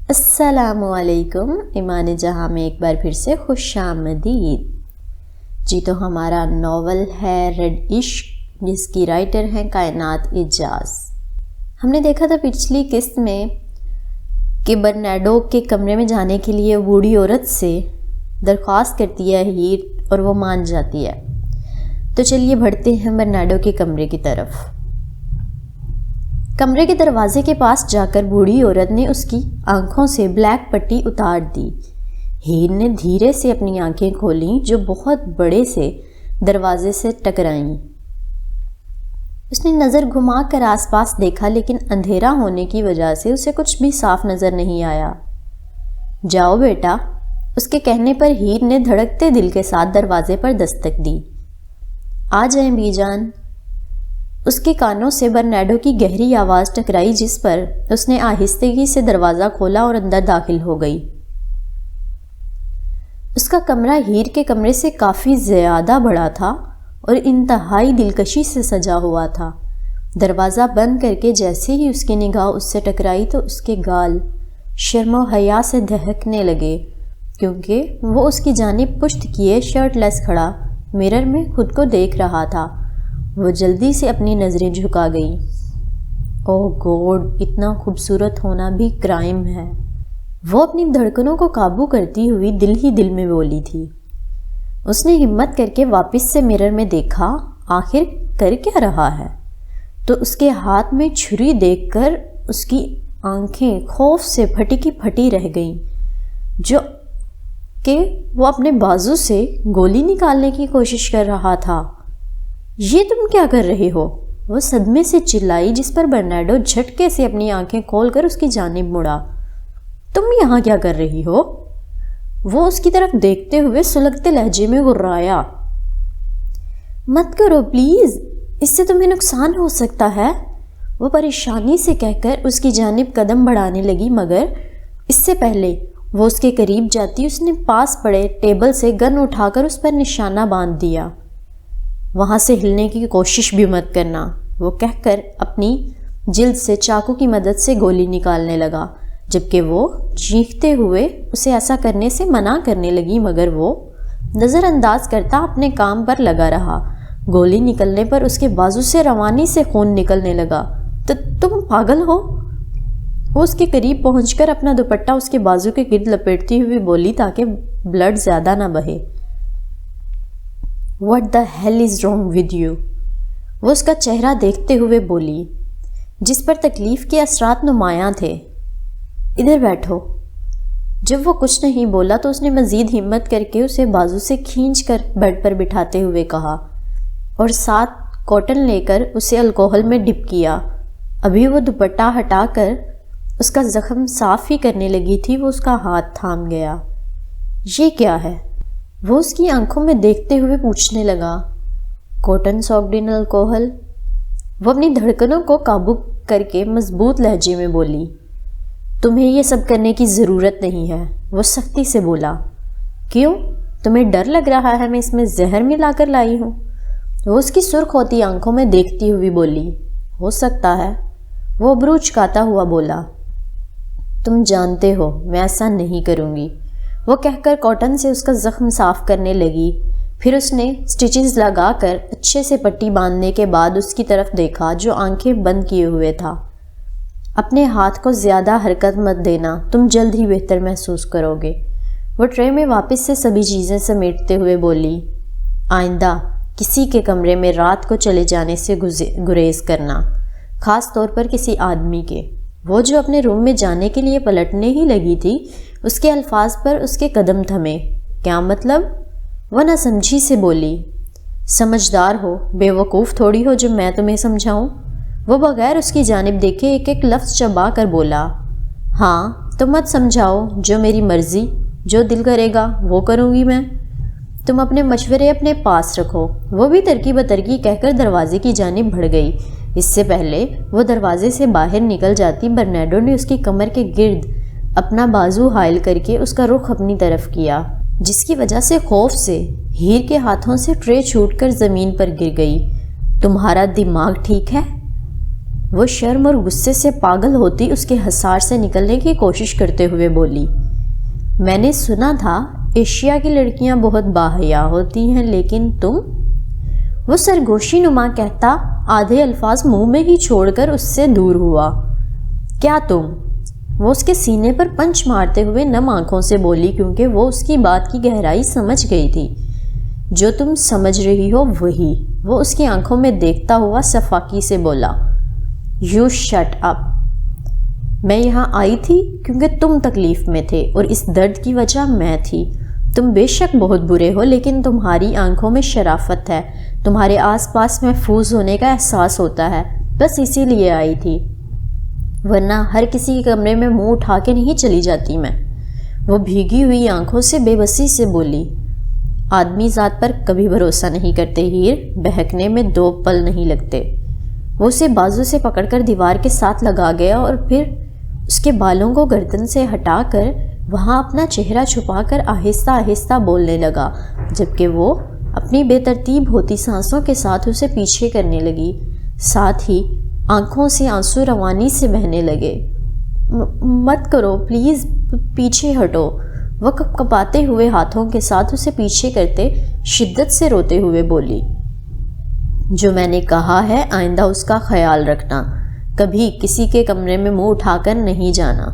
السلام علیکم، ایمان جہاں میں ایک بار پھر سے خوش آمدید۔ جی تو ہمارا ناول ہے ریڈ عشق، جس کی رائٹر ہیں کائنات اعجاز۔ ہم نے دیکھا تھا پچھلی قسط میں کہ برنارڈو کے کمرے میں جانے کے لیے بوڑھی عورت سے درخواست کرتی ہے ہیر، اور وہ مان جاتی ہے۔ تو چلیے بڑھتے ہیں برنارڈو کے کمرے کی طرف۔ کمرے کے دروازے کے پاس جا کر بوڑھی عورت نے اس کی آنکھوں سے بلیک پٹی اتار دی۔ ہیر نے دھیرے سے اپنی آنکھیں کھولیں جو بہت بڑے سے دروازے سے ٹکرائیں۔ اس نے نظر گھما کر آس پاس دیکھا، لیکن اندھیرا ہونے کی وجہ سے اسے کچھ بھی صاف نظر نہیں آیا۔ جاؤ بیٹا، اس کے کہنے پر ہیر نے دھڑکتے دل کے ساتھ دروازے پر دستک دی۔ آ جائیں بی جان۔ اس کے کانوں سے برنارڈو کی گہری آواز ٹکرائی، جس پر اس نے آہستگی سے دروازہ کھولا اور اندر داخل ہو گئی۔ اس کا کمرہ ہیر کے کمرے سے کافی زیادہ بڑا تھا اور انتہائی دلکشی سے سجا ہوا تھا۔ دروازہ بند کر کے جیسے ہی اس کی نگاہ اس سے ٹکرائی تو اس کے گال شرم و حیا سے دہکنے لگے، کیونکہ وہ اس کی جانب پشت کیے شرٹ لیس کھڑا مرر میں خود کو دیکھ رہا تھا۔ وہ جلدی سے اپنی نظریں جھکا گئی۔ اوہ گوڈ، اتنا خوبصورت ہونا بھی کرائم ہے، وہ اپنی دھڑکنوں کو قابو کرتی ہوئی دل ہی دل میں بولی تھی۔ اس نے ہمت کر کے واپس سے مرر میں دیکھا، آخر کر کیا رہا ہے؟ تو اس کے ہاتھ میں چھری دیکھ کر اس کی آنکھیں خوف سے پھٹی کی پھٹی رہ گئیں، جو کہ وہ اپنے بازو سے گولی نکالنے کی کوشش کر رہا تھا۔ یہ تم کیا کر رہے ہو؟ وہ صدمے سے چلائی، جس پر برنارڈو جھٹکے سے اپنی آنکھیں کھول کر اس کی جانب مڑا۔ تم یہاں کیا کر رہی ہو؟ وہ اس کی طرف دیکھتے ہوئے سلگتے لہجے میں گرایا۔ مت کرو پلیز، اس سے تمہیں نقصان ہو سکتا ہے، وہ پریشانی سے کہہ کر اس کی جانب قدم بڑھانے لگی، مگر اس سے پہلے وہ اس کے قریب جاتی اس نے پاس پڑے ٹیبل سے گن اٹھا کر اس پر نشانہ باندھ دیا۔ وہاں سے ہلنے کی کوشش بھی مت کرنا، وہ کہہ کر اپنی جلد سے چاقو کی مدد سے گولی نکالنے لگا، جبکہ وہ چیختے ہوئے اسے ایسا کرنے سے منع کرنے لگی، مگر وہ نظر انداز کرتا اپنے کام پر لگا رہا۔ گولی نکلنے پر اس کے بازو سے روانی سے خون نکلنے لگا۔ تو تم پاگل ہو؟ وہ اس کے قریب پہنچ کر اپنا دوپٹہ اس کے بازو کے گرد لپیٹتی ہوئی بولی تاکہ بلڈ زیادہ نہ بہے۔ What the hell is wrong with you؟ وہ اس کا چہرہ دیکھتے ہوئے بولی، جس پر تکلیف کے اثرات نمایاں تھے۔ ادھر بیٹھو۔ جب وہ کچھ نہیں بولا تو اس نے مزید ہمت کر کے اسے بازو سے کھینچ کر بیڈ پر بٹھاتے ہوئے کہا، اور ساتھ کاٹن لے کر اسے الکوہل میں ڈپ کیا۔ ابھی وہ دوپٹہ ہٹا کر اس کا زخم صاف ہی کرنے لگی تھی، وہ اس کا ہاتھ تھام گیا۔ یہ کیا ہے؟ وہ اس کی آنکھوں میں دیکھتے ہوئے پوچھنے لگا۔ کاٹن ساکڈ ان الکوہل، وہ اپنی دھڑکنوں کو قابو کر کے مضبوط لہجے میں بولی۔ تمہیں یہ سب کرنے کی ضرورت نہیں ہے، وہ سختی سے بولا۔ کیوں؟ تمہیں ڈر لگ رہا ہے میں اس میں زہر ملا کر لائی ہوں؟ وہ اس کی سرخ ہوتی آنکھوں میں دیکھتی ہوئی بولی۔ ہو سکتا ہے، وہ ابرو چکاتا ہوا بولا۔ تم جانتے ہو میں ایسا نہیں کروں گی، وہ کہہ کر کاٹن سے اس کا زخم صاف کرنے لگی۔ پھر اس نے سٹیچز لگا کر اچھے سے پٹی باندھنے کے بعد اس کی طرف دیکھا، جو آنکھیں بند کیے ہوئے تھا۔ اپنے ہاتھ کو زیادہ حرکت مت دینا، تم جلد ہی بہتر محسوس کرو گے، وہ ٹرے میں واپس سے سبھی چیزیں سمیٹتے ہوئے بولی۔ آئندہ کسی کے کمرے میں رات کو چلے جانے سے گریز کرنا، خاص طور پر کسی آدمی کے۔ وہ جو اپنے روم میں جانے کے لیے پلٹنے ہی لگی تھی، اس کے الفاظ پر اس کے قدم تھمے۔ کیا مطلب؟ وہ نہ سمجھی سے بولی۔ سمجھدار ہو، بے وقوف تھوڑی ہو جو میں تمہیں سمجھاؤں، وہ بغیر اس کی جانب دیکھے ایک ایک لفظ چبا کر بولا۔ ہاں تو مت سمجھاؤ، جو میری مرضی، جو دل کرے گا وہ کروں گی میں۔ تم اپنے مشورے اپنے پاس رکھو، وہ بھی ترکی بترکی کہہ کر دروازے کی جانب بڑھ گئی۔ اس سے پہلے وہ دروازے سے باہر نکل جاتی، برنارڈو نے اس کی کمر کے گرد اپنا بازو حائل کر کے اس کا رخ اپنی طرف کیا، جس کی وجہ سے خوف سے ہیر کے ہاتھوں سے ٹرے چھوٹ کر زمین پر گر گئی۔ تمہارا دماغ ٹھیک ہے؟ وہ شرم اور غصے سے پاگل ہوتی اس کے حصار سے نکلنے کی کوشش کرتے ہوئے بولی، میں نے سنا تھا ایشیا کی لڑکیاں بہت باحیا ہوتی ہیں، لیکن تم؟ وہ سرگوشی نما کہتا آدھے الفاظ منہ میں ہی چھوڑ کر اس سے دور ہوا۔ کیا تم؟ وہ اس کے سینے پر پنچ مارتے ہوئے نم آنکھوں سے بولی، کیونکہ وہ اس کی بات کی گہرائی سمجھ گئی تھی۔ جو تم سمجھ رہی ہو وہی۔ وہ اس کی آنکھوں میں دیکھتا ہوا صفاقی سے بولا، یو شٹ اپ۔ میں یہاں آئی تھی کیونکہ تم تکلیف میں تھے اور اس درد کی وجہ میں تھی۔ تم بے شک بہت برے ہو، لیکن تمہاری آنکھوں میں شرافت ہے، تمہارے آس پاس محفوظ ہونے کا احساس ہوتا ہے، بس اسی لیے آئی تھی، ورنہ ہر کسی کے کمرے میں منہ اٹھا کے نہیں چلی جاتی میں۔ وہ بھیگی ہوئی آنکھوں سے بے بسی سے بولی، آدمی ذات پر کبھی بھروسہ نہیں کرتے ہیر، بہکنے میں 2 پل نہیں لگتے۔ وہ اسے بازو سے پکڑ کر دیوار کے ساتھ لگا گیا اور پھر اس کے بالوں کو گردن سے ہٹا کر وہاں اپنا چہرہ چھپا کر آہستہ آہستہ بولنے لگا، جبکہ وہ اپنی بے ترتیب ہوتی سانسوں کے ساتھ اسے پیچھے کرنے لگی، ساتھ ہی آنکھوں سے آنسو روانی سے بہنے لگے۔ مت کرو پلیز، پیچھے ہٹو۔ وہ کپاتے ہوئے ہاتھوں کے ساتھ اسے پیچھے کرتے شدت سے روتے ہوئے بولی، جو میں نے کہا ہے آئندہ اس کا خیال رکھنا، کبھی کسی کے کمرے میں منہ اٹھا کر نہیں جانا۔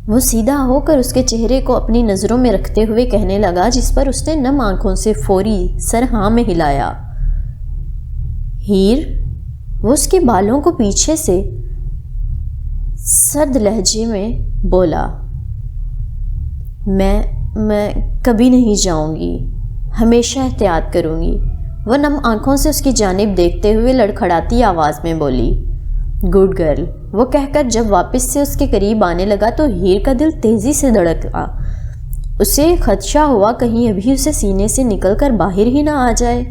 وہ سیدھا ہو کر اس کے چہرے کو اپنی نظروں میں رکھتے ہوئے کہنے لگا، جس پر اس نے نم آنکھوں سے فوری سر ہاں میں ہلایا۔ ہیر؟ وہ اس کے بالوں کو پیچھے سے سرد لہجے میں بولا، میں کبھی نہیں جاؤں گی، ہمیشہ احتیاط کروں گی۔ وہ نم آنکھوں سے اس کی جانب دیکھتے ہوئے لڑکھڑاتی آواز میں بولی، گڈ گرل۔ وہ کہہ کر جب واپس سے اس کے قریب آنے لگا تو ہیر کا دل تیزی سے دھڑکا۔ اسے خدشہ ہوا کہیں ابھی اسے سینے سے نکل کر باہر ہی نہ آ جائے۔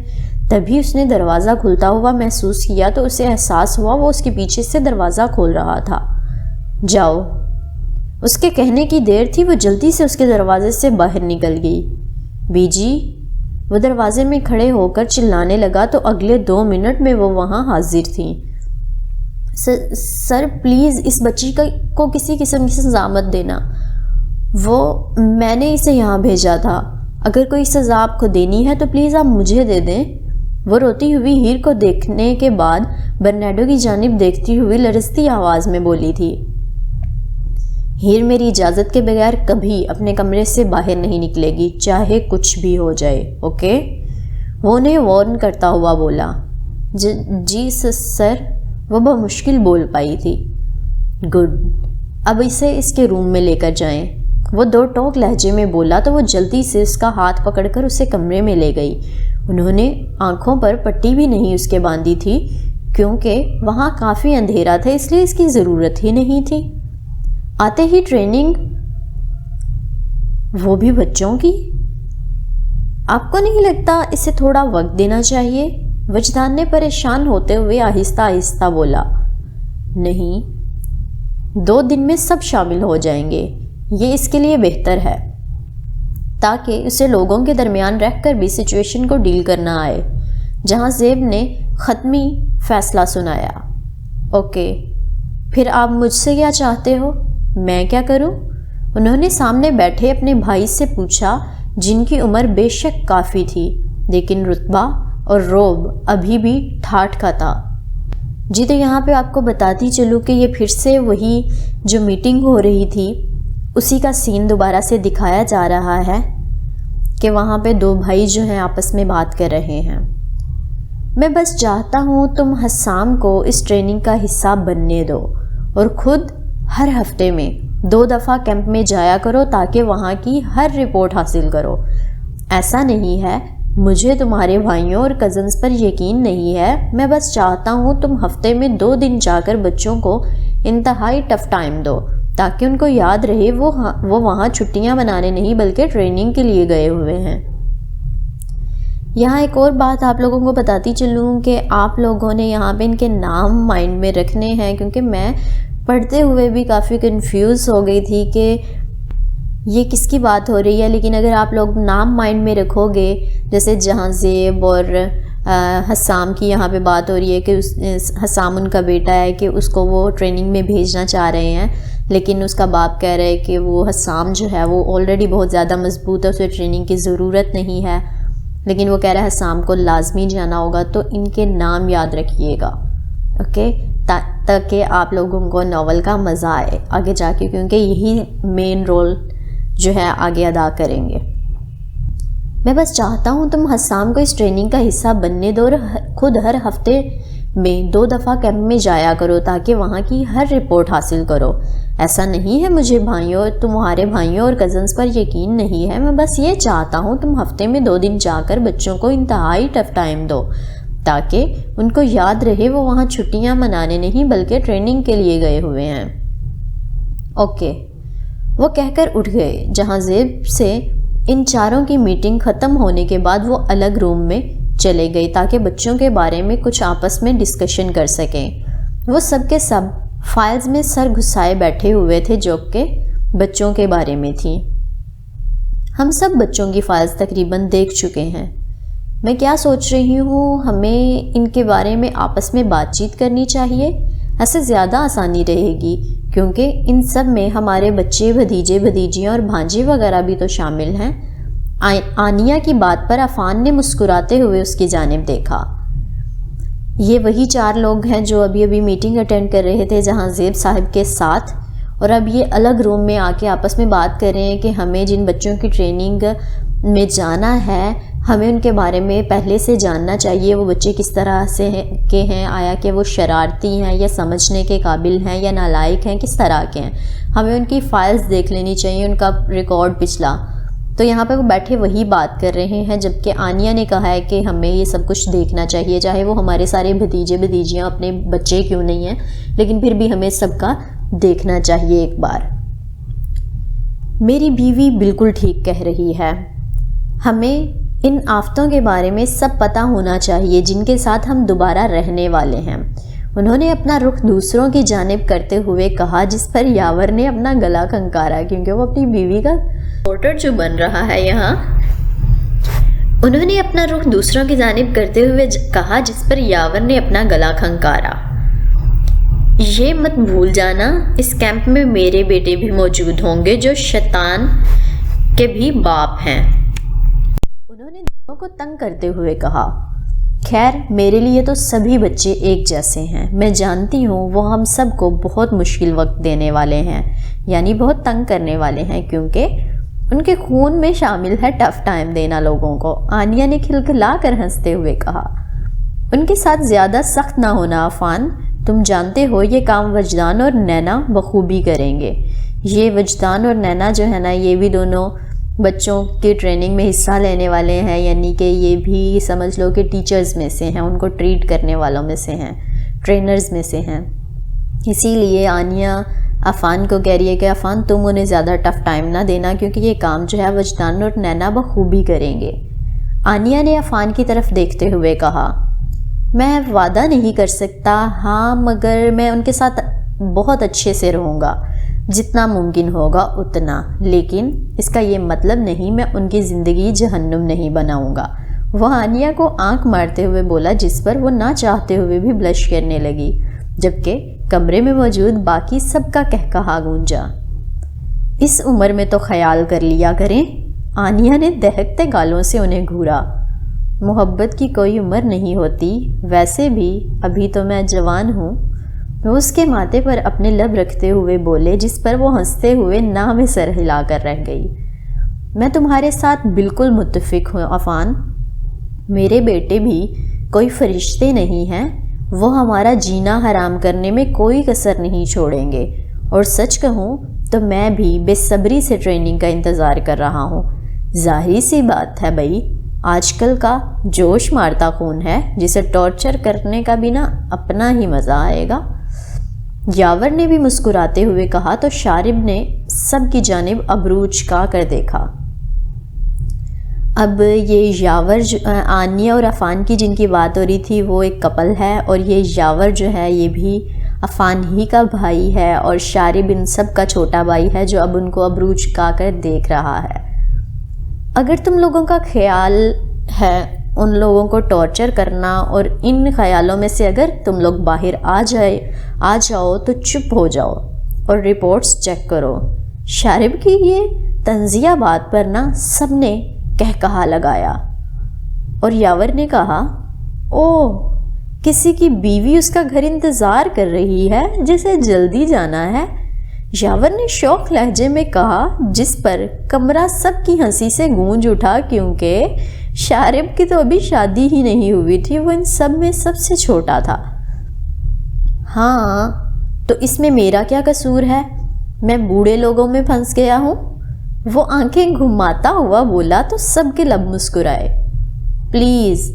تبھی اس نے دروازہ کھلتا ہوا محسوس کیا تو اسے احساس ہوا وہ اس کے پیچھے سے دروازہ کھول رہا تھا۔ جاؤ۔ اس کے کہنے کی دیر تھی، وہ جلدی سے اس کے دروازے سے باہر نکل گئی۔ بی جی؟ وہ دروازے میں کھڑے ہو کر چلانے لگا تو اگلے 2 منٹ میں وہ وہاں حاضر تھیں۔ سر پلیز اس بچی کو کسی قسم کی سزا مت دینا، میں نے اسے یہاں بھیجا تھا، اگر کوئی سزا آپ کو دینی ہے تو پلیز آپ مجھے دے دیں۔ وہ روتی ہوئی ہیر کو دیکھنے کے بعد برنیڈو کی جانب دیکھتی ہوئی لرزتی آواز میں بولی تھی، ہیر میری اجازت کے بغیر کبھی اپنے کمرے سے باہر نہیں نکلے گی، چاہے کچھ بھی ہو جائے، اوکے؟ وہ انہیں وارن کرتا ہوا بولا۔ جی سر، وہ بمشکل بول پائی تھی۔ گڈ، اب اسے اس کے روم میں لے کر جائیں۔ وہ 2 ٹوک لہجے میں بولا تو وہ جلدی سے اس کا ہاتھ پکڑ کر اسے کمرے میں لے گئی۔ انہوں نے آنکھوں پر پٹی بھی نہیں اس کے باندھی تھی، کیونکہ وہاں کافی اندھیرا تھا، اس لیے اس کی ضرورت ہی نہیں تھی۔ آتے ہی ٹریننگ، وہ بھی بچوں کی۔ آپ کو نہیں لگتا اسے تھوڑا وقت دینا چاہیے؟ وجدان نے پریشان ہوتے ہوئے آہستہ آہستہ بولا۔ نہیں، 2 دن میں سب شامل ہو جائیں گے، یہ اس کے لیے بہتر ہے، تاکہ اسے لوگوں کے درمیان رہ کر بھی سچویشن کو ڈیل کرنا آئے۔ جہاں زیب نے حتمی فیصلہ سنایا۔ اوکے، پھر آپ مجھ سے کیا چاہتے ہو؟ میں کیا کروں؟ انہوں نے سامنے بیٹھے اپنے بھائی سے پوچھا، جن کی عمر بے شک کافی تھی، لیکن رتبہ اور روب ابھی بھی ٹھاٹھ کا تھا۔ جی تو یہاں پہ آپ کو بتاتی چلوں کہ یہ پھر سے وہی جو میٹنگ ہو رہی تھی اسی کا سین دوبارہ سے دکھایا جا رہا ہے کہ وہاں پہ 2 بھائی جو ہیں آپس میں بات کر رہے ہیں۔ میں بس چاہتا ہوں تم حسام کو اس ٹریننگ کا حصہ بننے دو اور خود ہر ہفتے میں 2 دفعہ کیمپ میں جایا کرو تاکہ وہاں کی ہر رپورٹ حاصل کرو۔ ایسا نہیں ہے، مجھے تمہارے بھائیوں اور کزنز پر یقین نہیں ہے، میں بس چاہتا ہوں تم ہفتے میں 2 دن جا کر بچوں کو انتہائی ٹف ٹائم دو تاکہ ان کو یاد رہے وہ وہاں چھٹیاں منانے نہیں بلکہ ٹریننگ کے لیے گئے ہوئے ہیں۔ یہاں ایک اور بات آپ لوگوں کو بتاتی چلوں کہ آپ لوگوں نے یہاں پہ ان کے نام مائنڈ میں رکھنے ہیں، کیونکہ میں پڑھتے ہوئے بھی کافی کنفیوز ہو گئی تھی کہ یہ کس کی بات ہو رہی ہے، لیکن اگر آپ لوگ نام مائنڈ میں رکھو گے جیسے جہاں زیب اور حسام کی یہاں پہ بات ہو رہی ہے کہ حسام ان کا بیٹا ہے کہ اس کو وہ ٹریننگ میں بھیجنا چاہ رہے ہیں، لیکن اس کا باپ کہہ رہے ہے کہ وہ حسام جو ہے وہ آلریڈی بہت زیادہ مضبوط ہے، اسے ٹریننگ کی ضرورت نہیں ہے، لیکن وہ کہہ رہا ہے حسام کو لازمی جانا ہوگا، تو ان کے نام یاد رکھیے گا، اوکے، تاکہ آپ لوگوں کو ناول کا مزہ آئے آگے جا کے، کیونکہ یہی مین رول جو ہے آگے ادا کریں گے۔ میں بس چاہتا ہوں تم حسام کو اس ٹریننگ کا حصہ بننے دو اور خود ہر ہفتے میں 2 دفعہ کیمپ میں جایا کرو تاکہ وہاں کی ہر رپورٹ حاصل کرو۔ ایسا نہیں ہے مجھے تمہارے بھائیوں اور کزنز پر یقین نہیں ہے، میں بس یہ چاہتا ہوں تم ہفتے میں 2 دن جا کر بچوں کو انتہائی ٹف ٹائم دو تاکہ ان کو یاد رہے وہ وہاں چھٹیاں منانے نہیں بلکہ ٹریننگ کے لیے گئے ہوئے ہیں۔ اوکے، وہ کہہ کر اٹھ گئے۔ جہاں زیب سے ان چاروں کی میٹنگ ختم ہونے کے بعد وہ الگ روم میں چلے گئے تاکہ بچوں کے بارے میں کچھ آپس میں ڈسکشن کر سکیں۔ وہ سب کے سب فائلز میں سر گھسائے بیٹھے ہوئے تھے جو کہ بچوں کے بارے میں تھیں۔ ہم سب بچوں کی فائلز تقریباً دیکھ چکے ہیں۔ میں کیا سوچ رہی ہوں، ہمیں ان کے بارے میں آپس میں بات چیت کرنی چاہیے، ایسے زیادہ آسانی رہے گی کیونکہ ان سب میں ہمارے بچے، بھتیجے، بھتیجیاں اور بھانجے وغیرہ بھی تو شامل ہیں۔ آنیہ کی بات پر عفان نے مسکراتے ہوئے اس کی جانب دیکھا۔ یہ وہی 4 لوگ ہیں جو ابھی میٹنگ اٹینڈ کر رہے تھے جہاں زیب صاحب کے ساتھ، اور اب یہ الگ روم میں آ کے آپس میں بات کر رہے ہیں کہ ہمیں جن بچوں کی ٹریننگ میں جانا ہے ہمیں ان کے بارے میں پہلے سے جاننا چاہیے، وہ بچے کس طرح سے کے ہیں، آیا کہ وہ شرارتی ہیں یا سمجھنے کے قابل ہیں یا نالائق ہیں، کس طرح کے ہیں، ہمیں ان کی فائلز دیکھ لینی چاہیے، ان کا ریکارڈ پچھلا۔ تو یہاں پہ وہ بیٹھے وہی بات کر رہے ہیں، جبکہ آنیہ نے کہا ہے کہ ہمیں یہ سب کچھ دیکھنا چاہیے، چاہے وہ ہمارے سارے بھتیجے بھتیجیاں اپنے بچے کیوں نہیں ہیں، لیکن پھر بھی ہمیں سب کا دیکھنا چاہیے ایک بار۔ میری بیوی بالکل ٹھیک کہہ رہی ہے، ہمیں ان آفتوں کے بارے میں سب پتہ ہونا چاہیے جن کے ساتھ ہم دوبارہ رہنے والے ہیں۔ انہوں نے اپنا رخ دوسروں کی جانب کرتے ہوئے کہا، جس پر یاور نے اپنا گلا کھنکارا کیونکہ وہ اپنی بیوی کا رپورٹر جو بن رہا ہے یہاں۔ انہوں نے اپنا رخ دوسروں کی جانب کرتے ہوئے کہا جس پر یاور نے اپنا گلا کھنکارا، یہ مت بھول جانا اس کیمپ میں میرے بیٹے بھی موجود ہوں گے جو شیطان کے بھی باپ ہیں۔ انہوں نے دونوں کو تنگ کرتے ہوئے کہا، خیر میرے لیے تو سبھی بچے ایک جیسے ہیں، میں جانتی ہوں وہ ہم سب کو بہت مشکل وقت دینے والے ہیں، یعنی بہت تنگ کرنے والے ہیں، کیونکہ ان کے خون میں شامل ہے ٹف ٹائم دینا لوگوں کو۔ آنیہ نے کھلکھلا کر ہنستے ہوئے کہا، ان کے ساتھ زیادہ سخت نہ ہونا عفان، تم جانتے ہو یہ کام وجدان اور نینا بخوبی کریں گے۔ یہ وجدان اور نینا جو ہے نا، یہ بھی دونوں بچوں کی ٹریننگ میں حصہ لینے والے ہیں، یعنی کہ یہ بھی سمجھ لو کہ ٹیچرز میں سے ہیں، ان کو ٹریٹ کرنے والوں میں سے ہیں، ٹرینرز میں سے ہیں۔ اسی لیے آنیہ عفان کو کہہ رہی ہے کہ عفان تم انہیں زیادہ ٹف ٹائم نہ دینا کیونکہ یہ کام جو ہے وجدان اور نینا بخوبی کریں گے۔ آنیہ نے عفان کی طرف دیکھتے ہوئے کہا، میں وعدہ نہیں کر سکتا، ہاں مگر میں ان کے ساتھ بہت اچھے سے رہوں گا، جتنا ممکن ہوگا اتنا، لیکن اس کا یہ مطلب نہیں میں ان کی زندگی جہنم نہیں بناؤں گا۔ وہ آنیہ کو آنکھ مارتے ہوئے بولا جس پر وہ نہ چاہتے ہوئے بھی بلش کرنے لگی، جبکہ کمرے میں موجود باقی سب کا کہکہا گونجا۔ اس عمر میں تو خیال کر لیا کریں، آنیہ نے دہکتے گالوں سے انہیں گھورا۔ محبت کی کوئی عمر نہیں ہوتی، ویسے بھی ابھی تو میں جوان ہوں۔ وہ اس کے ماتھے پر اپنے لب رکھتے ہوئے بولے، جس پر وہ ہنستے ہوئے نہ میں سر ہلا کر رہ گئی۔ میں تمہارے ساتھ بالکل متفق ہوں عفان، میرے بیٹے بھی کوئی فرشتے نہیں ہیں، وہ ہمارا جینا حرام کرنے میں کوئی کسر نہیں چھوڑیں گے، اور سچ کہوں تو میں بھی بے صبری سے ٹریننگ کا انتظار کر رہا ہوں۔ ظاہری سی بات ہے بھائی، آج کل کا جوش مارتا خون ہے جسے ٹارچر کرنے کا بھی نہ اپنا ہی مزہ آئے گا۔ یاور نے بھی مسکراتے ہوئے کہا تو شارب نے سب کی جانب ابرو اچکا کر دیکھا۔ اب یہ یاور آنیہ اور عفان کی جن کی بات ہو رہی تھی وہ ایک کپل ہے، اور یہ یاور جو ہے یہ بھی عفان ہی کا بھائی ہے، اور شارب ان سب کا چھوٹا بھائی ہے جو اب ان کو ابرو اچکا کر دیکھ رہا ہے۔ اگر تم لوگوں کا خیال ہے ان لوگوں کو ٹارچر کرنا، اور ان خیالوں میں سے اگر تم لوگ باہر آ جاؤ تو چپ ہو جاؤ اور رپورٹس چیک کرو۔ شارب کی یہ تنزیہ بات پر نا سب نے کہا لگایا، اور یاور نے کہا، اوہ، کسی کی بیوی اس کا گھر انتظار کر رہی ہے جسے جلدی جانا ہے۔ یاور نے شوق لہجے میں کہا، جس پر کمرہ سب کی ہنسی سے گونج اٹھا، کیونکہ شارب کی تو ابھی شادی ہی نہیں ہوئی تھی، وہ ان سب میں سب سے چھوٹا تھا۔ ہاں، تو اس میں میرا کیا قصور ہے؟ میں بوڑھے لوگوں میں پھنس گیا ہوں؟ وہ آنکھیں گھماتا ہوا بولا تو سب کے لب مسکرائے۔ پلیز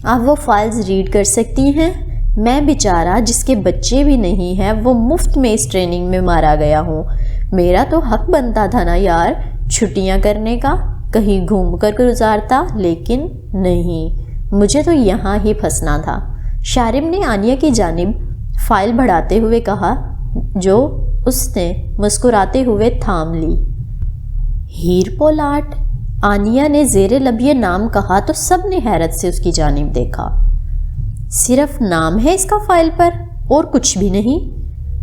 آپ وہ فائلز ریڈ کر سکتی ہیں؟ میں بیچارہ جس کے بچے بھی نہیں ہیں وہ مفت میں اس ٹریننگ میں مارا گیا ہوں۔ میرا تو حق بنتا تھا نا یار چھٹیاں کرنے کا، کہیں گھوم کر گزارتا، لیکن نہیں، مجھے تو یہاں ہی پھنسنا تھا۔ شارب نے آنیہ کی جانب فائل بڑھاتے ہوئے کہا، جو اس نے مسکراتے ہوئے تھام لی۔ ہیر پولاٹ؟ آنیہ نے زیر لب یہ نام کہا تو سب نے حیرت سے اس کی جانب دیکھا۔ صرف نام ہے اس کا فائل پر اور کچھ بھی نہیں؟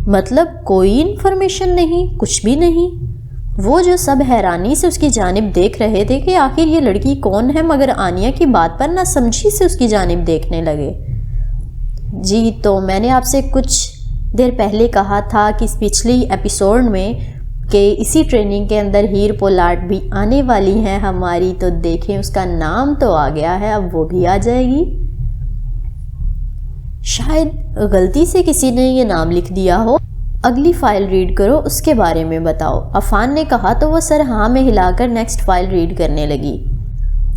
مطلب کوئی انفارمیشن نہیں، کچھ بھی نہیں؟ وہ جو سب حیرانی سے اس کی جانب دیکھ رہے تھے کہ آخر یہ لڑکی کون ہے، مگر آنیہ کی بات پر نہ سمجھی سے اس کی جانب دیکھنے لگے۔ جی تو میں نے آپ سے کچھ دیر پہلے کہا تھا کہ اس پچھلی ایپیسوڈ میں کہ اسی ٹریننگ کے اندر ہیر پولاٹ بھی آنے والی ہیں ہماری، تو دیکھیں اس کا نام تو آ گیا ہے، اب وہ بھی آ جائے گی۔ شاید غلطی سے کسی نے یہ نام لکھ دیا ہو، اگلی فائل ریڈ کرو، اس کے بارے میں بتاؤ، عفان نے کہا تو وہ سر ہاں میں ہلا کر نیکسٹ فائل ریڈ کرنے لگی۔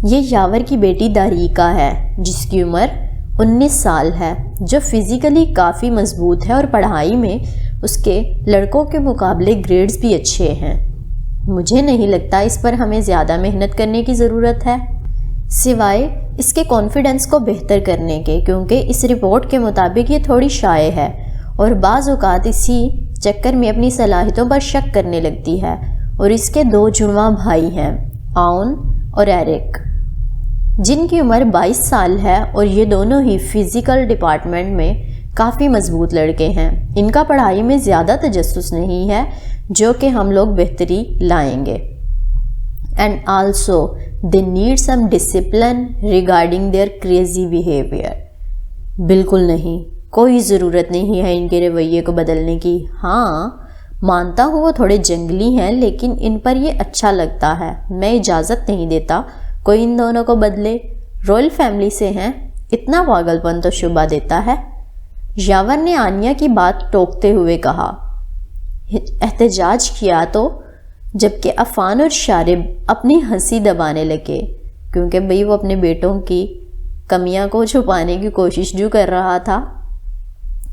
یہ یاور کی بیٹی داریکا ہے، جس کی عمر 19 سال ہے، جو فزیکلی کافی مضبوط ہے اور پڑھائی میں اس کے لڑکوں کے مقابلے گریڈز بھی اچھے ہیں۔ مجھے نہیں لگتا اس پر ہمیں زیادہ محنت کرنے کی ضرورت ہے، سوائے اس کے کانفیڈنس کو بہتر کرنے کے، کیونکہ اس رپورٹ کے مطابق یہ تھوڑی شائع ہے اور بعض اوقات اسی چکر میں اپنی صلاحیتوں پر شک کرنے لگتی ہے۔ اور اس کے 2 جڑواں بھائی ہیں، آؤن اور ایرک، جن کی عمر 22 سال ہے، اور یہ دونوں ہی فزیکل ڈپارٹمنٹ میں کافی مضبوط لڑکے ہیں۔ ان کا پڑھائی میں زیادہ تجسس نہیں ہے، جو کہ ہم لوگ بہتری لائیں گے۔ And also they need some discipline regarding their crazy behavior۔ بالکل نہیں، کوئی ضرورت نہیں ہے ان کے رویے کو بدلنے کی۔ ہاں مانتا ہوں وہ تھوڑے جنگلی ہیں، لیکن ان پر یہ اچھا لگتا ہے۔ میں اجازت نہیں دیتا کوئی ان دونوں کو بدلے، رائل فیملی سے ہیں، اتنا پاگل پن تو شبہ دیتا ہے۔ یاور نے آنیہ کی بات ٹوکتے ہوئے کہا، احتجاج کیا تو جبکہ عفان اور شارب اپنی ہنسی دبانے لگے، کیونکہ بھئی وہ اپنے بیٹوں کی کمیاں کو چھپانے کی کوشش جو کر رہا تھا۔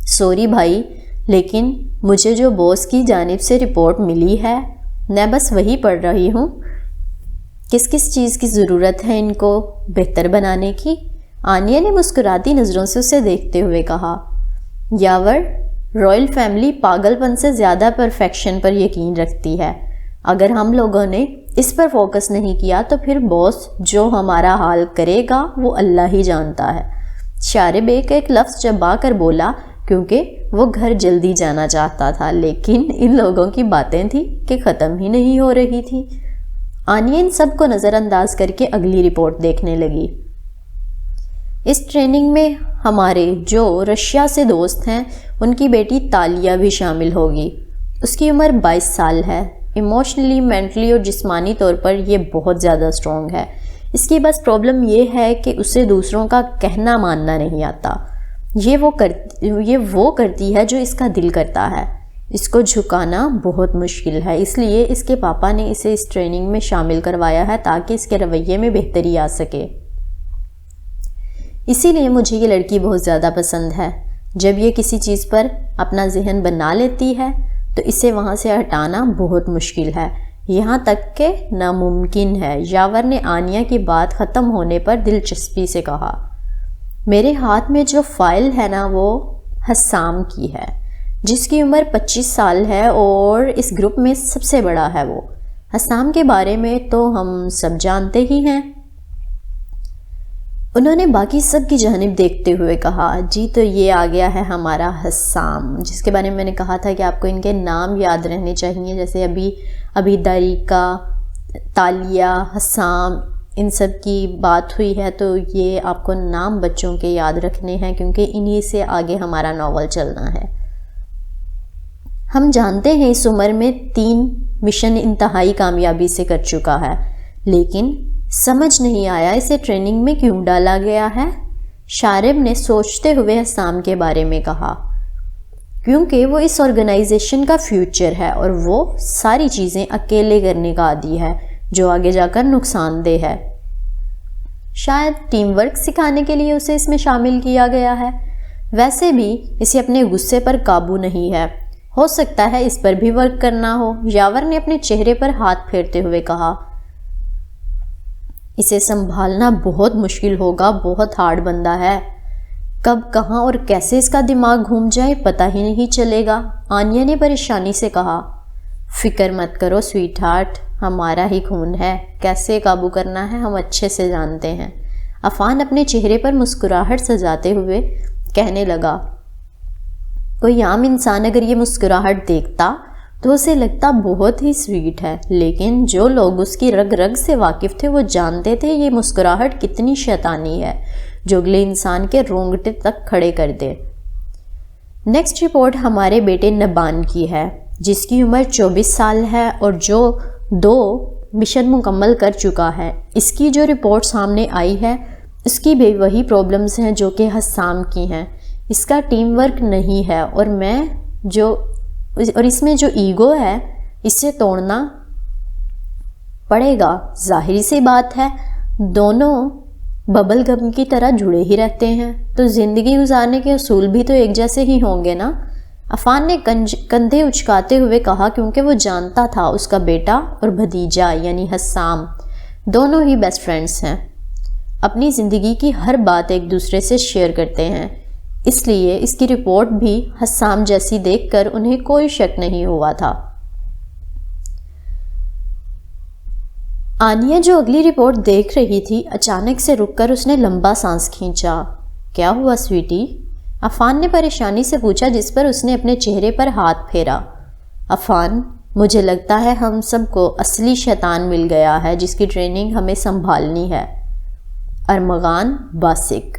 سوری بھائی، لیکن مجھے جو باس کی جانب سے رپورٹ ملی ہے میں بس وہی پڑھ رہی ہوں۔ کس کس چیز کی ضرورت ہے ان کو بہتر بنانے کی؟ آنیہ نے مسکراتی نظروں سے اسے دیکھتے ہوئے کہا۔ یاور، رائل فیملی پاگل پن سے زیادہ پرفیکشن پر یقین رکھتی ہے۔ اگر ہم لوگوں نے اس پر فوکس نہیں کیا تو پھر باس جو ہمارا حال کرے گا وہ اللہ ہی جانتا ہے۔ شارب ایک لفظ چبا کر بولا، کیونکہ وہ گھر جلدی جانا چاہتا تھا، لیکن ان لوگوں کی باتیں تھیں کہ ختم ہی نہیں ہو رہی تھی۔ آنیہ ان سب کو نظر انداز کر کے اگلی رپورٹ دیکھنے لگی۔ اس ٹریننگ میں ہمارے جو رشیا سے دوست ہیں ان کی بیٹی تالیہ بھی شامل ہوگی۔ اس کی عمر 22 سال ہے، ایموشنلی، مینٹلی اور جسمانی طور پر یہ بہت زیادہ اسٹرانگ ہے۔ اس کی بس پرابلم یہ ہے کہ اسے دوسروں کا کہنا ماننا نہیں آتا۔ یہ وہ کرتی ہے جو اس کا دل کرتا ہے، اس کو جھکانا بہت مشکل ہے۔ اس لیے اس کے پاپا نے اسے اس ٹریننگ میں شامل کروایا ہے تاکہ اس کے رویے میں بہتری آ سکے۔ اسی لیے مجھے یہ لڑکی بہت زیادہ پسند ہے۔ جب یہ کسی چیز پر اپنا ذہن بنا لیتی ہے تو اسے وہاں سے ہٹانا بہت مشکل ہے، یہاں تک کہ ناممکن ہے۔ یاور نے آنیہ کی بات ختم ہونے پر دلچسپی سے کہا، میرے ہاتھ میں جو فائل ہے نا وہ حسام کی ہے، جس کی عمر 25 سال ہے اور اس گروپ میں سب سے بڑا ہے۔ وہ حسام کے بارے میں تو ہم سب جانتے ہی ہیں۔ انہوں نے باقی سب کی جانب دیکھتے ہوئے کہا، جی تو یہ آ گیا ہے ہمارا حسام، جس کے بارے میں نے کہا تھا کہ آپ کو ان کے نام یاد رہنے چاہیے، جیسے ابھی دریکا، تالیہ، حسام، ان سب کی بات ہوئی ہے تو یہ آپ کو نام بچوں کے یاد رکھنے ہیں کیونکہ انہی سے آگے ہمارا ناول چلنا ہے۔ ہم جانتے ہیں اس عمر میں 3 مشن انتہائی کامیابی سے کر چکا ہے، لیکن سمجھ نہیں آیا اسے ٹریننگ میں کیوں ڈالا گیا ہے۔ شارب نے سوچتے ہوئے حسام کے بارے میں کہا، کیونکہ وہ اس آرگنائزیشن کا فیوچر ہے اور وہ ساری چیزیں اکیلے کرنے کا عادی ہے جو آگے جا کر نقصان دہ ہے۔ شاید ٹیم ورک سکھانے کے لیے اسے اس میں شامل کیا گیا ہے۔ ویسے بھی اسے اپنے غصے پر قابو نہیں ہے، ہو سکتا ہے اس پر بھی ورک کرنا ہو۔ یاور نے اپنے چہرے پر ہاتھ پھیرتے ہوئے کہا، اسے سنبھالنا بہت مشکل ہوگا، بہت ہارڈ بندہ ہے، کب کہاں اور کیسے اس کا دماغ گھوم جائے پتہ ہی نہیں چلے گا۔ آنیا نے پریشانی سے کہا، فکر مت کرو سویٹ ہارٹ، ہمارا ہی خون ہے، کیسے قابو کرنا ہے ہم اچھے سے جانتے ہیں۔ عفان اپنے چہرے پر مسکراہٹ سجاتے ہوئے کہنے لگا، کوئی عام انسان اگر یہ مسکراہٹ دیکھتا تو اسے لگتا بہت ہی سویٹ ہے، لیکن جو لوگ اس کی رگ رگ سے واقف تھے وہ جانتے تھے یہ مسکراہٹ کتنی شیطانی ہے جو اگلے انسان کے رونگٹے تک کھڑے کر دے۔ نیکسٹ رپورٹ ہمارے بیٹے نبان کی ہے، جس کی عمر 24 سال ہے اور جو 2 مشن مکمل کر چکا ہے۔ اس کی جو رپورٹ سامنے آئی ہے اس کی بھی وہی پرابلمز ہیں جو کہ حسام کی ہیں۔ اس کا ٹیم ورک نہیں ہے اور اس میں جو ایگو ہے اسے توڑنا پڑے گا۔ ظاہری سی بات ہے دونوں ببل گم کی طرح جڑے ہی رہتے ہیں تو زندگی گزارنے کے اصول بھی تو ایک جیسے ہی ہوں گے نا۔ عفان نے کندھے اچکاتے ہوئے کہا، کیونکہ وہ جانتا تھا اس کا بیٹا اور بھتیجا یعنی حسام دونوں ہی بیسٹ فرینڈز ہیں، اپنی زندگی کی ہر بات ایک دوسرے سے شیئر کرتے ہیں، اس لیے اس کی رپورٹ بھی حسام جیسی دیکھ کر انہیں کوئی شک نہیں ہوا تھا۔ آنیا جو اگلی رپورٹ دیکھ رہی تھی اچانک سے رک کر اس نے لمبا سانس کھینچا۔ کیا ہوا سویٹی؟ عفان نے پریشانی سے پوچھا، جس پر اس نے اپنے چہرے پر ہاتھ پھیرا۔ عفان، مجھے لگتا ہے ہم سب کو اصلی شیطان مل گیا ہے جس کی ٹریننگ ہمیں سنبھالنی ہے۔ ارمغان باسک۔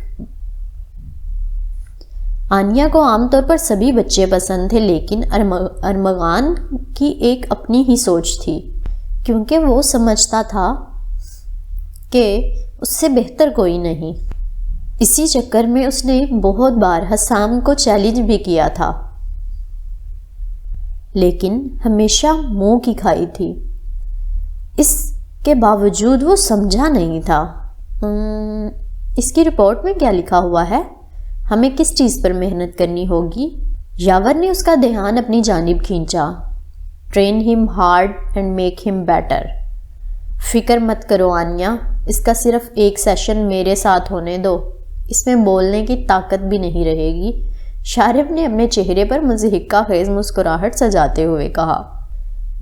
آنیا کو عام طور پر سبھی بچے پسند تھے، لیکن ارمغان کی ایک اپنی ہی سوچ تھی، کیونکہ وہ سمجھتا تھا کہ اس سے بہتر کوئی نہیں۔ اسی چکر میں اس نے بہت بار حسام کو چیلنج بھی کیا تھا، لیکن ہمیشہ منہ کی کھائی تھی۔ اس کے باوجود وہ سمجھا نہیں تھا۔ اس کی رپورٹ میں کیا لکھا ہوا ہے؟ ہمیں کس چیز پر محنت کرنی ہوگی؟ یاور نے اس کا دھیان اپنی جانب کھینچا۔ ٹرین ہم ہارڈ اینڈ میک ہم بیٹر۔ فکر مت کرو آنیا، اس کا صرف ایک سیشن میرے ساتھ ہونے دو، اس میں بولنے کی طاقت بھی نہیں رہے گی۔ شارب نے اپنے چہرے پر مضحکہ خیز مسکراہٹ سجاتے ہوئے کہا۔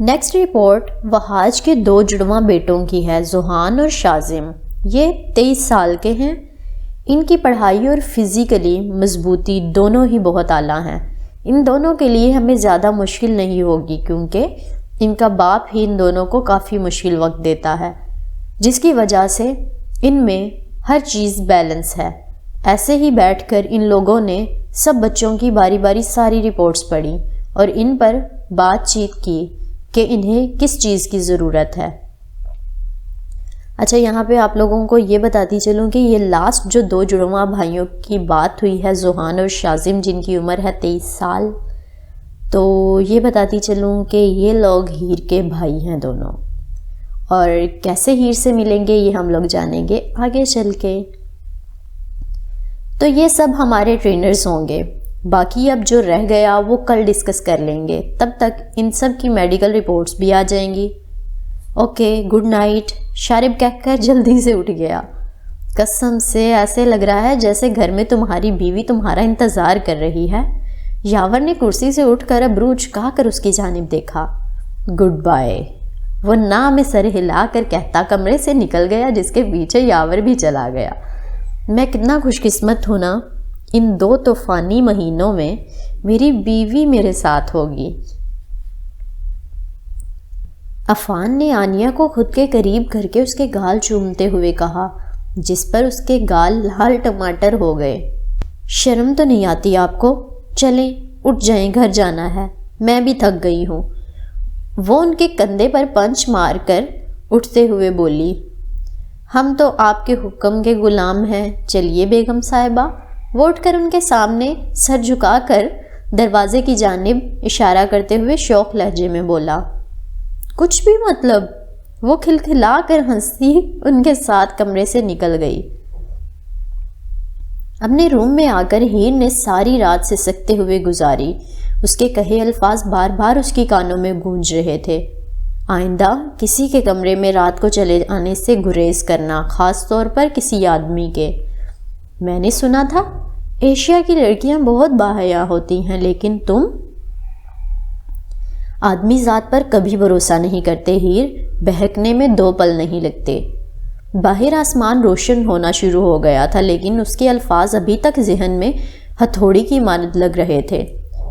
نیکسٹ رپورٹ وہاج کے 2 جڑواں بیٹوں کی ہے، زوحان اور شازم۔ یہ 23 سال کے ہیں۔ ان کی پڑھائی اور فزیکلی مضبوطی دونوں ہی بہت اعلیٰ ہیں۔ ان دونوں کے لیے ہمیں زیادہ مشکل نہیں ہوگی کیونکہ ان کا باپ ہی ان دونوں کو کافی مشکل وقت دیتا ہے، جس کی وجہ سے ان میں ہر چیز بیلنس ہے۔ ایسے ہی بیٹھ کر ان لوگوں نے سب بچوں کی باری باری ساری رپورٹس پڑھی اور ان پر بات چیت کی کہ انہیں کس چیز کی ضرورت ہے۔ اچھا، یہاں پہ آپ لوگوں کو یہ بتاتی چلوں کہ یہ لاسٹ جو 2 جڑواں بھائیوں کی بات ہوئی ہے، زوحان اور شازم، جن کی عمر ہے 23 سال، تو یہ بتاتی چلوں کہ یہ لوگ ہیر کے بھائی ہیں دونوں، اور کیسے ہیر سے ملیں گے یہ ہم لوگ جانیں گے آگے چل کے۔ تو یہ سب ہمارے ٹرینرز ہوں گے، باقی اب جو رہ گیا وہ کل ڈسکس کر لیں گے، تب تک ان سب کی میڈیکل رپورٹس بھی آ جائیں گی۔ اوکے، گڈ نائٹ، شارب کہہ کر جلدی سے اٹھ گیا۔ قسم سے ایسے لگ رہا ہے جیسے گھر میں تمہاری بیوی تمہارا انتظار کر رہی ہے۔ یاور نے کرسی سے اٹھ کر ابرو اچکا کر اس کی جانب دیکھا۔ گڈ بائے، وہ نہ میں سر ہلا کر کہتا کمرے سے نکل گیا، جس کے پیچھے یاور بھی چلا گیا۔ میں کتنا خوش قسمت ہوں نا، ان 2 طوفانی مہینوں میں میری بیوی میرے ساتھ ہوگی۔ عفان نے آنیہ کو خود کے قریب کر کے اس کے گال چومتے ہوئے کہا، جس پر اس کے گال لال ٹماٹر ہو گئے۔ شرم تو نہیں آتی آپ کو؟ چلیں اٹھ جائیں، گھر جانا ہے، میں بھی تھک گئی ہوں۔ وہ ان کے کندھے پر پنچ مار کر اٹھتے ہوئے بولی، ہم تو آپ کے حکم کے غلام ہیں، چلیے بیگم صاحبہ۔ وہ اٹھ کر ان کے سامنے سر جھکا کر دروازے کی جانب اشارہ کرتے ہوئے شوق لہجے میں بولا، کچھ بھی مطلب؟ وہ کھلکھلا کر ہنسی ان کے ساتھ کمرے سے نکل گئی۔ اپنے روم میں آ کر ہیر نے ساری رات سسکتے ہوئے گزاری۔ اس کے کہے الفاظ بار بار اس کی کانوں میں گونج رہے تھے، آئندہ کسی کے کمرے میں رات کو چلے آنے سے گریز کرنا، خاص طور پر کسی آدمی کے۔ میں نے سنا تھا ایشیا کی لڑکیاں بہت باحیا ہوتی ہیں، لیکن تم آدمی ذات پر کبھی بھروسہ نہیں کرتے ہیر، بہکنے میں 2 پل نہیں لگتے۔ باہر آسمان روشن ہونا شروع ہو گیا تھا، لیکن اس کے الفاظ ابھی تک ذہن میں ہتھوڑی کی مانند لگ رہے تھے۔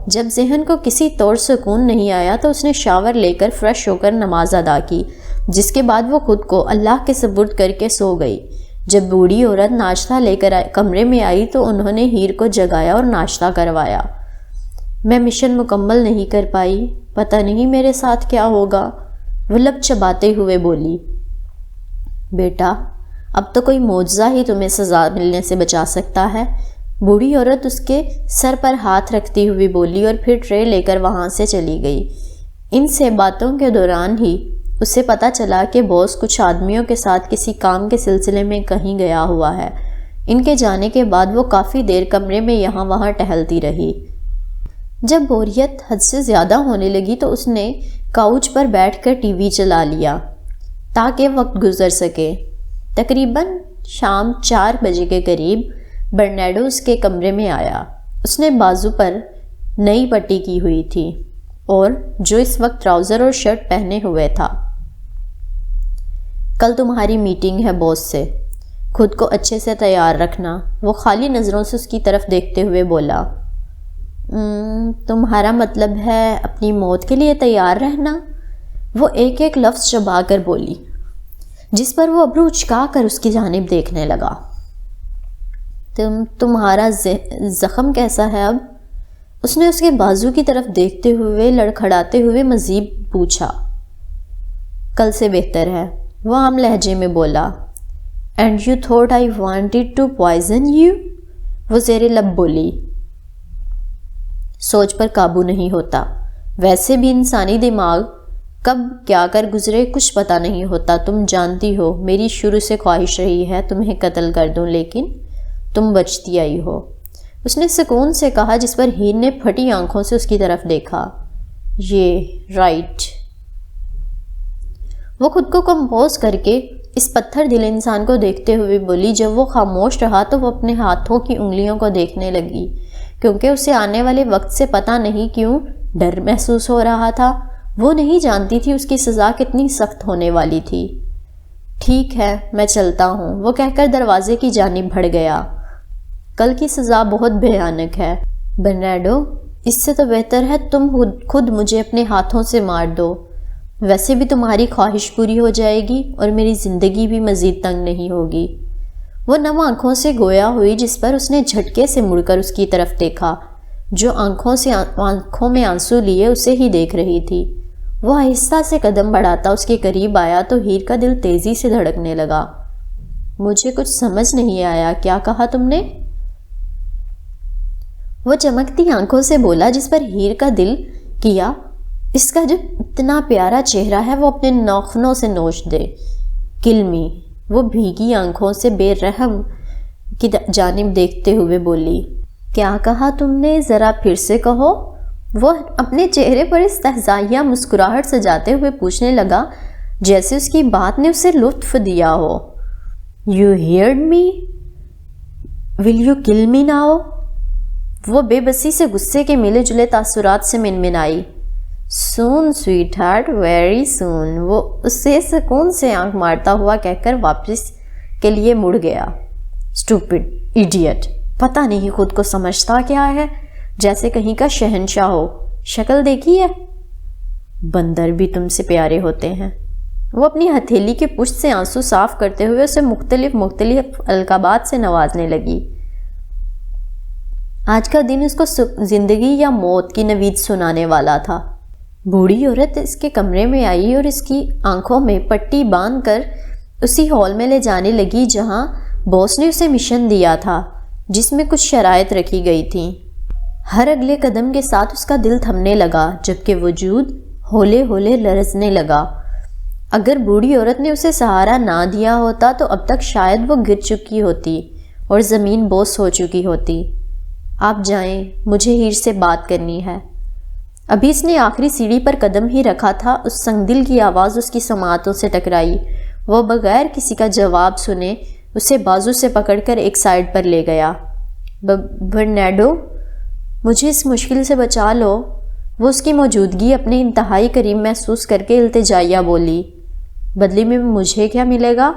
جب ذہن کو کسی طور سکون نہیں آیا تو اس نے شاور لے کر فریش ہو کر نماز ادا کی، جس کے بعد وہ خود کو اللہ کے سپرد کر کے سو گئی۔ جب بوڑھی عورت ناشتہ لے کر کمرے میں آئی تو انہوں نے ہیر کو جگایا اور ناشتہ کروایا۔ میں مشن مکمل نہیں کر پائی، پتہ نہیں میرے ساتھ کیا ہوگا، وہ لب چباتے ہوئے بولی۔ بیٹا، اب تو کوئی معجزہ ہی تمہیں سزا ملنے سے بچا سکتا ہے، بوڑھی عورت اس کے سر پر ہاتھ رکھتی ہوئی بولی اور پھر ٹرے لے کر وہاں سے چلی گئی۔ ان سے باتوں کے دوران ہی اسے پتہ چلا کہ باس کچھ آدمیوں کے ساتھ کسی کام کے سلسلے میں کہیں گیا ہوا ہے۔ ان کے جانے کے بعد وہ کافی دیر کمرے میں یہاں وہاں ٹہلتی رہی۔ جب بوریت حد سے زیادہ ہونے لگی تو اس نے کاؤچ پر بیٹھ کر ٹی وی چلا لیا تاکہ وقت گزر سکے۔ تقریباً شام 4 بجے کے قریب برنارڈو اس کے کمرے میں آیا۔ اس نے بازو پر نئی پٹی کی ہوئی تھی اور جو اس وقت ٹراؤزر اور شرٹ پہنے ہوئے تھا۔ کل تمہاری میٹنگ ہے باس سے، خود کو اچھے سے تیار رکھنا، وہ خالی نظروں سے اس کی طرف دیکھتے ہوئے بولا۔ تمہارا مطلب ہے اپنی موت کے لیے تیار رہنا؟ وہ ایک ایک لفظ چبا کر بولی، جس پر وہ ابرو اچکا کر اس کی جانب دیکھنے لگا۔ تمہارا زخم کیسا ہے اب؟ اس نے اس کے بازو کی طرف دیکھتے ہوئے لڑکھڑاتے ہوئے مزید پوچھا۔ کل سے بہتر ہے، وہ عام لہجے میں بولا۔ And you thought I wanted to poison you؟ وہ زیر لب بولی۔ سوچ پر قابو نہیں ہوتا، ویسے بھی انسانی دماغ کب کیا کر گزرے کچھ پتہ نہیں ہوتا۔ تم جانتی ہو میری شروع سے خواہش رہی ہے تمہیں قتل کر دوں، لیکن تم بچتی آئی ہو، اس نے سکون سے کہا، جس پر ہیر نے پھٹی آنکھوں سے اس کی طرف دیکھا۔ یہ رائٹ۔ وہ خود کو کمپوز کر کے اس پتھر دل انسان کو دیکھتے ہوئے بولی۔ جب وہ خاموش رہا تو وہ اپنے ہاتھوں کی انگلیوں کو دیکھنے لگی، کیونکہ اسے آنے والے وقت سے پتہ نہیں کیوں ڈر محسوس ہو رہا تھا۔ وہ نہیں جانتی تھی اس کی سزا کتنی سخت ہونے والی تھی۔ ٹھیک ہے، میں چلتا ہوں، وہ کہہ کر دروازے کی جانب بڑھ گیا۔ کل کی سزا بہت بھیانک ہے برنارڈو، اس سے تو بہتر ہے تم خود مجھے اپنے ہاتھوں سے مار دو، ویسے بھی تمہاری خواہش پوری ہو جائے گی اور میری زندگی بھی مزید تنگ نہیں ہوگی۔ وہ نم آنکھوں سے گویا ہوئی، جس پر اس نے جھٹکے سے مڑ کر اس کی طرف دیکھا، جو آنکھوں میں آنسو لیے اسے ہی دیکھ رہی تھی۔ وہ آہستہ سے قدم بڑھاتا اس کے قریب آیا تو ہیر کا دل تیزی سے دھڑکنے لگا۔ مجھے کچھ سمجھ نہیں آیا، کیا کہا تم نے؟ وہ چمکتی آنکھوں سے بولا، جس پر ہیر کا دل کیا اس کا جو اتنا پیارا چہرہ ہے وہ اپنے ناخنوں سے نوچ دے۔ کلمی، وہ بھیگی آنکھوں سے بے رحم کی جانب دیکھتے ہوئے بولی۔ کیا کہا تم نے؟ ذرا پھر سے کہو۔ وہ اپنے چہرے پر استہزائیہ مسکراہٹ سجاتے ہوئے پوچھنے لگا، جیسے اس کی بات نے اسے لطف دیا ہو۔ You heard me? Will you kill me now؟ وہ بے بسی سے غصے کے ملے جلے تاثرات سے منمنائی۔ Soon sweetheart, very soon۔ وہ اسے سکون سے آنکھ مارتا ہوا کہہ کر واپس کے لیے مڑ گیا۔ اسٹوپڈ ایڈیٹ، پتہ نہیں خود کو سمجھتا کیا ہے، جیسے کہیں کا شہنشاہ ہو۔ شکل دیکھی ہے؟ بندر بھی تم سے پیارے ہوتے ہیں۔ وہ اپنی ہتھیلی کے پشت سے آنسو صاف کرتے ہوئے اسے مختلف القابات سے نوازنے لگی۔ آج کا دن اس کو زندگی یا موت کی نوید سنانے والا تھا۔ بوڑھی عورت اس کے کمرے میں آئی اور اس کی آنکھوں میں پٹی باندھ کر اسی ہال میں لے جانے لگی جہاں باس نے اسے مشن دیا تھا، جس میں کچھ شرائط رکھی گئی تھیں۔ ہر اگلے قدم کے ساتھ اس کا دل تھمنے لگا، جبکہ وجود ہولے ہولے لرزنے لگا۔ اگر بوڑھی عورت نے اسے سہارا نہ دیا ہوتا تو اب تک شاید وہ گر چکی ہوتی اور زمین بوس ہو چکی ہوتی۔ آپ جائیں، مجھے ہیر سے بات کرنی ہے۔ ابھی اس نے آخری سیڑھی پر قدم ہی رکھا تھا، اس سنگدل کی آواز اس کی سماعتوں سے ٹکرائی۔ وہ بغیر کسی کا جواب سنے اسے بازو سے پکڑ کر ایک سائڈ پر لے گیا۔ برنارڈو، مجھے اس مشکل سے بچا لو۔ وہ اس کی موجودگی اپنے انتہائی قریب محسوس کر کے التجائیہ بولی۔ بدلے میں مجھے کیا ملے گا؟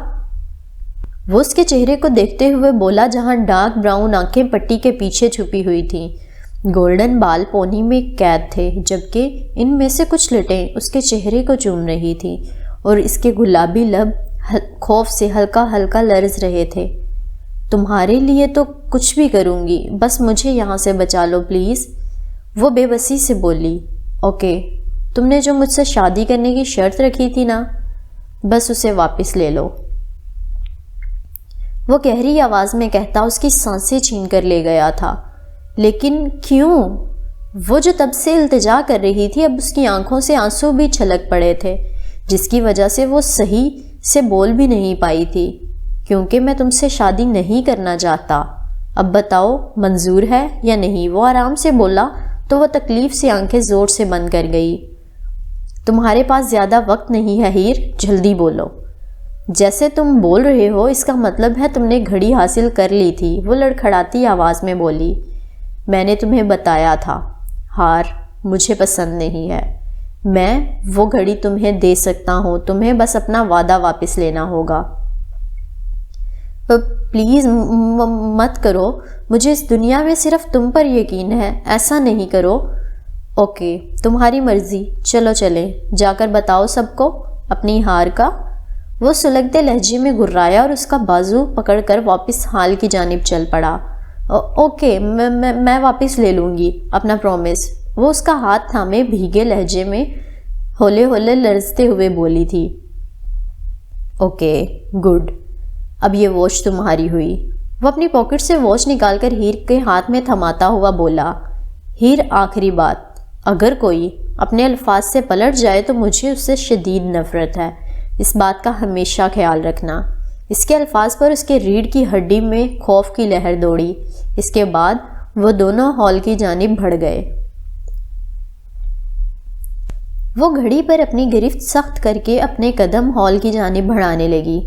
وہ اس کے چہرے کو دیکھتے ہوئے بولا جہاں ڈارک براؤن آنکھیں پٹی کے پیچھے چھپی ہوئی تھیں۔ گولڈن بال پونی میں قید تھے، جبکہ ان میں سے کچھ لٹیں اس کے چہرے کو چوم رہی تھیں اور اس کے گلابی لب خوف سے ہلکا ہلکا لرز رہے تھے۔ تمہارے لیے تو کچھ بھی کروں گی، بس مجھے یہاں سے بچا لو پلیز، وہ بے بسی سے بولی۔ اوکے، تم نے جو مجھ سے شادی کرنے کی شرط رکھی تھی نا، بس اسے واپس لے لو، وہ گہری آواز میں کہتا اس کی سانسیں چھین کر لے گیا تھا۔ لیکن کیوں؟ وہ جو تب سے التجا کر رہی تھی، اب اس کی آنکھوں سے آنسو بھی چھلک پڑے تھے، جس کی وجہ سے وہ صحیح سے بول بھی نہیں پائی تھی۔ کیونکہ میں تم سے شادی نہیں کرنا چاہتا، اب بتاؤ منظور ہے یا نہیں، وہ آرام سے بولا تو وہ تکلیف سے آنکھیں زور سے بند کر گئی۔ تمہارے پاس زیادہ وقت نہیں ہے ہیر، جلدی بولو۔ جیسے تم بول رہے ہو اس کا مطلب ہے تم نے گھڑی حاصل کر لی تھی، وہ لڑکھڑاتی آواز میں بولی۔ میں نے تمہیں بتایا تھا، ہار مجھے پسند نہیں ہے۔ میں وہ گھڑی تمہیں دے سکتا ہوں، تمہیں بس اپنا وعدہ واپس لینا ہوگا۔ پلیز مت کرو، مجھے اس دنیا میں صرف تم پر یقین ہے، ایسا نہیں کرو۔ اوکے، تمہاری مرضی، چلو چلیں، جا کر بتاؤ سب کو اپنی ہار کا۔ وہ سلگتے لہجے میں گھرایا اور اس کا بازو پکڑ کر واپس ہال کی جانب چل پڑا۔ اوکے، میں واپس لے لوں گی اپنا پرومس، وہ اس کا ہاتھ تھامے بھیگے لہجے میں ہولے ہولے لرزتے ہوئے بولی تھی۔ اوکے، گڈ، اب یہ واچ تمہاری ہوئی۔ وہ اپنی پاکٹ سے واچ نکال کر ہیر کے ہاتھ میں تھماتا ہوا بولا۔ ہیر، آخری بات، اگر کوئی اپنے الفاظ سے پلٹ جائے تو مجھے اس سے شدید نفرت ہے، اس بات کا ہمیشہ خیال رکھنا۔ اس کے الفاظ پر اس کے ریڑھ کی ہڈی میں خوف کی لہر دوڑی۔ اس کے بعد وہ دونوں ہال کی جانب بڑھ گئے۔ وہ گھڑی پر اپنی گرفت سخت کر کے اپنے قدم ہال کی جانب بڑھانے لگی۔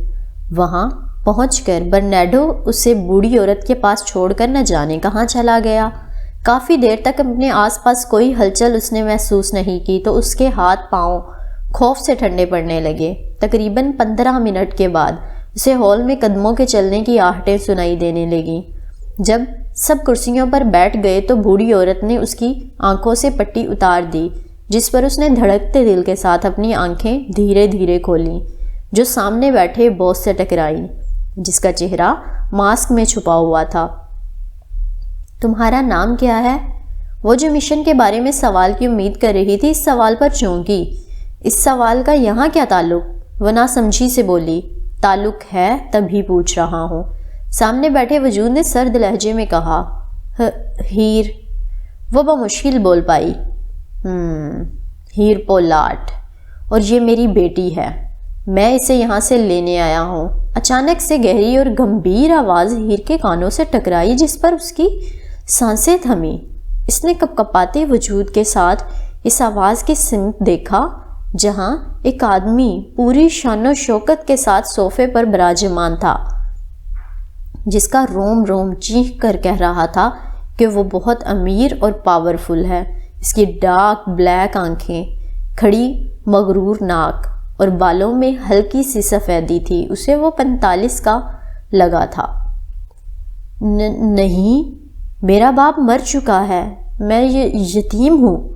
وہاں پہنچ کر برنارڈو اسے بوڑھی عورت کے پاس چھوڑ کر نہ جانے کہاں چلا گیا۔ کافی دیر تک اپنے آس پاس کوئی ہلچل اس نے محسوس نہیں کی تو اس کے ہاتھ پاؤں خوف سے ٹھنڈے پڑنے لگے۔ تقریباً 15 منٹ کے بعد اسے ہال میں قدموں کے چلنے کی آہٹیں سنائی دینے لگیں۔ جب سب کرسیوں پر بیٹھ گئے تو بوڑھی عورت نے اس کی آنکھوں سے پٹی اتار دی، جس پر اس نے دھڑکتے دل کے ساتھ اپنی آنکھیں دھیرے دھیرے کھولیں، جو سامنے بیٹھے باس سے ٹکرائیں، جس کا چہرہ ماسک میں چھپا ہوا تھا۔ تمہارا نام کیا ہے؟ وہ جو مشن کے بارے میں سوال کی امید کر رہی تھی اس سوال پر چونکی۔ اس سوال کا یہاں کیا تعلق؟ وہ ناسمجھی سے بولی۔ تعلق ہے تبھی پوچھ رہا ہوں، سامنے بیٹھے وجود نے سرد لہجے میں کہا۔ ہیر، وہ بمشکل بول پائی۔ ہیر پولاٹ، اور یہ میری بیٹی ہے، میں اسے یہاں سے لینے آیا ہوں۔ اچانک سے گہری اور گمبھیر آواز ہیر کے کانوں سے ٹکرائی، جس پر اس کی سانسیں تھمیں۔ اس نے کپکپاتے وجود کے ساتھ اس آواز کی سمت دیکھا، جہاں ایک آدمی پوری شان و شوکت کے ساتھ صوفے پر براجمان تھا، جس کا روم روم چیخ کر کہہ رہا تھا کہ وہ بہت امیر اور پاورفل ہے۔ اس کی ڈارک بلیک آنکھیں، کھڑی مغرور ناک اور بالوں میں ہلکی سی سفیدی تھی، اسے وہ 45 کا لگا تھا۔ نہیں، میرا باپ مر چکا ہے، میں یتیم ہوں،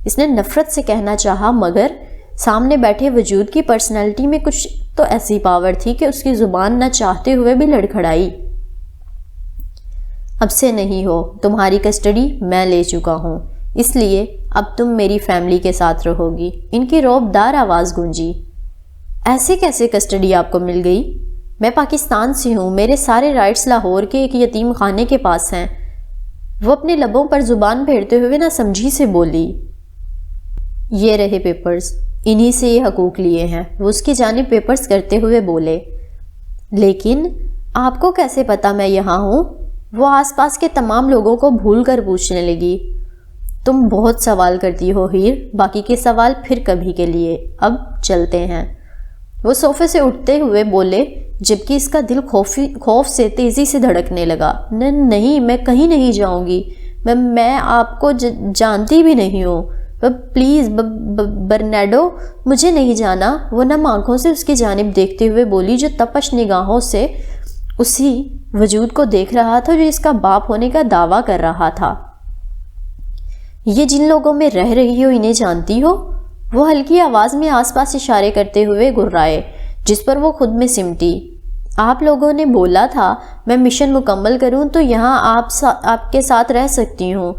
اس نے نفرت سے کہنا چاہا، مگر سامنے بیٹھے وجود کی پرسنالٹی میں کچھ تو ایسی پاور تھی کہ اس کی زبان نہ چاہتے ہوئے بھی لڑکھڑائی۔ اب سے نہیں ہو، تمہاری کسٹڈی میں لے چکا ہوں، اس لیے اب تم میری فیملی کے ساتھ رہو گی۔ ان کی روب دار آواز گونجی۔ ایسے کیسے کسٹڈی آپ کو مل گئی؟ میں پاکستان سے ہوں، میرے سارے رائٹس لاہور کے ایک یتیم خانے کے پاس ہیں۔ وہ اپنے لبوں پر زبان پھیرتے ہوئے نہ سمجھی سے بولی۔ یہ رہے پیپرز، انہی سے یہ حقوق لیے ہیں۔ وہ اس کی جانب پیپرز کرتے ہوئے بولے۔ لیکن آپ کو کیسے پتا میں یہاں ہوں؟ وہ آس پاس کے تمام لوگوں کو بھول کر پوچھنے لگی۔ تم بہت سوال کرتی ہو ہیر، باقی کے سوال پھر کبھی کے لیے، اب چلتے ہیں۔ وہ صوفے سے اٹھتے ہوئے بولے، جبکہ اس کا دل خوف سے تیزی سے دھڑکنے لگا۔ نہیں، میں کہیں نہیں جاؤں گی، میں آپ کو جانتی بھی نہیں ہوں، پلیز برنارڈو، مجھے نہیں جانا۔ وہ نم آنکھوں سے اس کی جانب دیکھتے ہوئے بولی، جو تپش نگاہوں سے اسی وجود کو دیکھ رہا تھا جو اس کا باپ ہونے کا دعویٰ کر رہا تھا۔ یہ جن لوگوں میں رہ رہی ہو انہیں جانتی ہو؟ وہ ہلکی آواز میں آس پاس اشارے کرتے ہوئے گھرائے، جس پر وہ خود میں سمٹی۔ آپ لوگوں نے بولا تھا میں مشن مکمل کروں تو یہاں آپ کے ساتھ رہ سکتی ہوں۔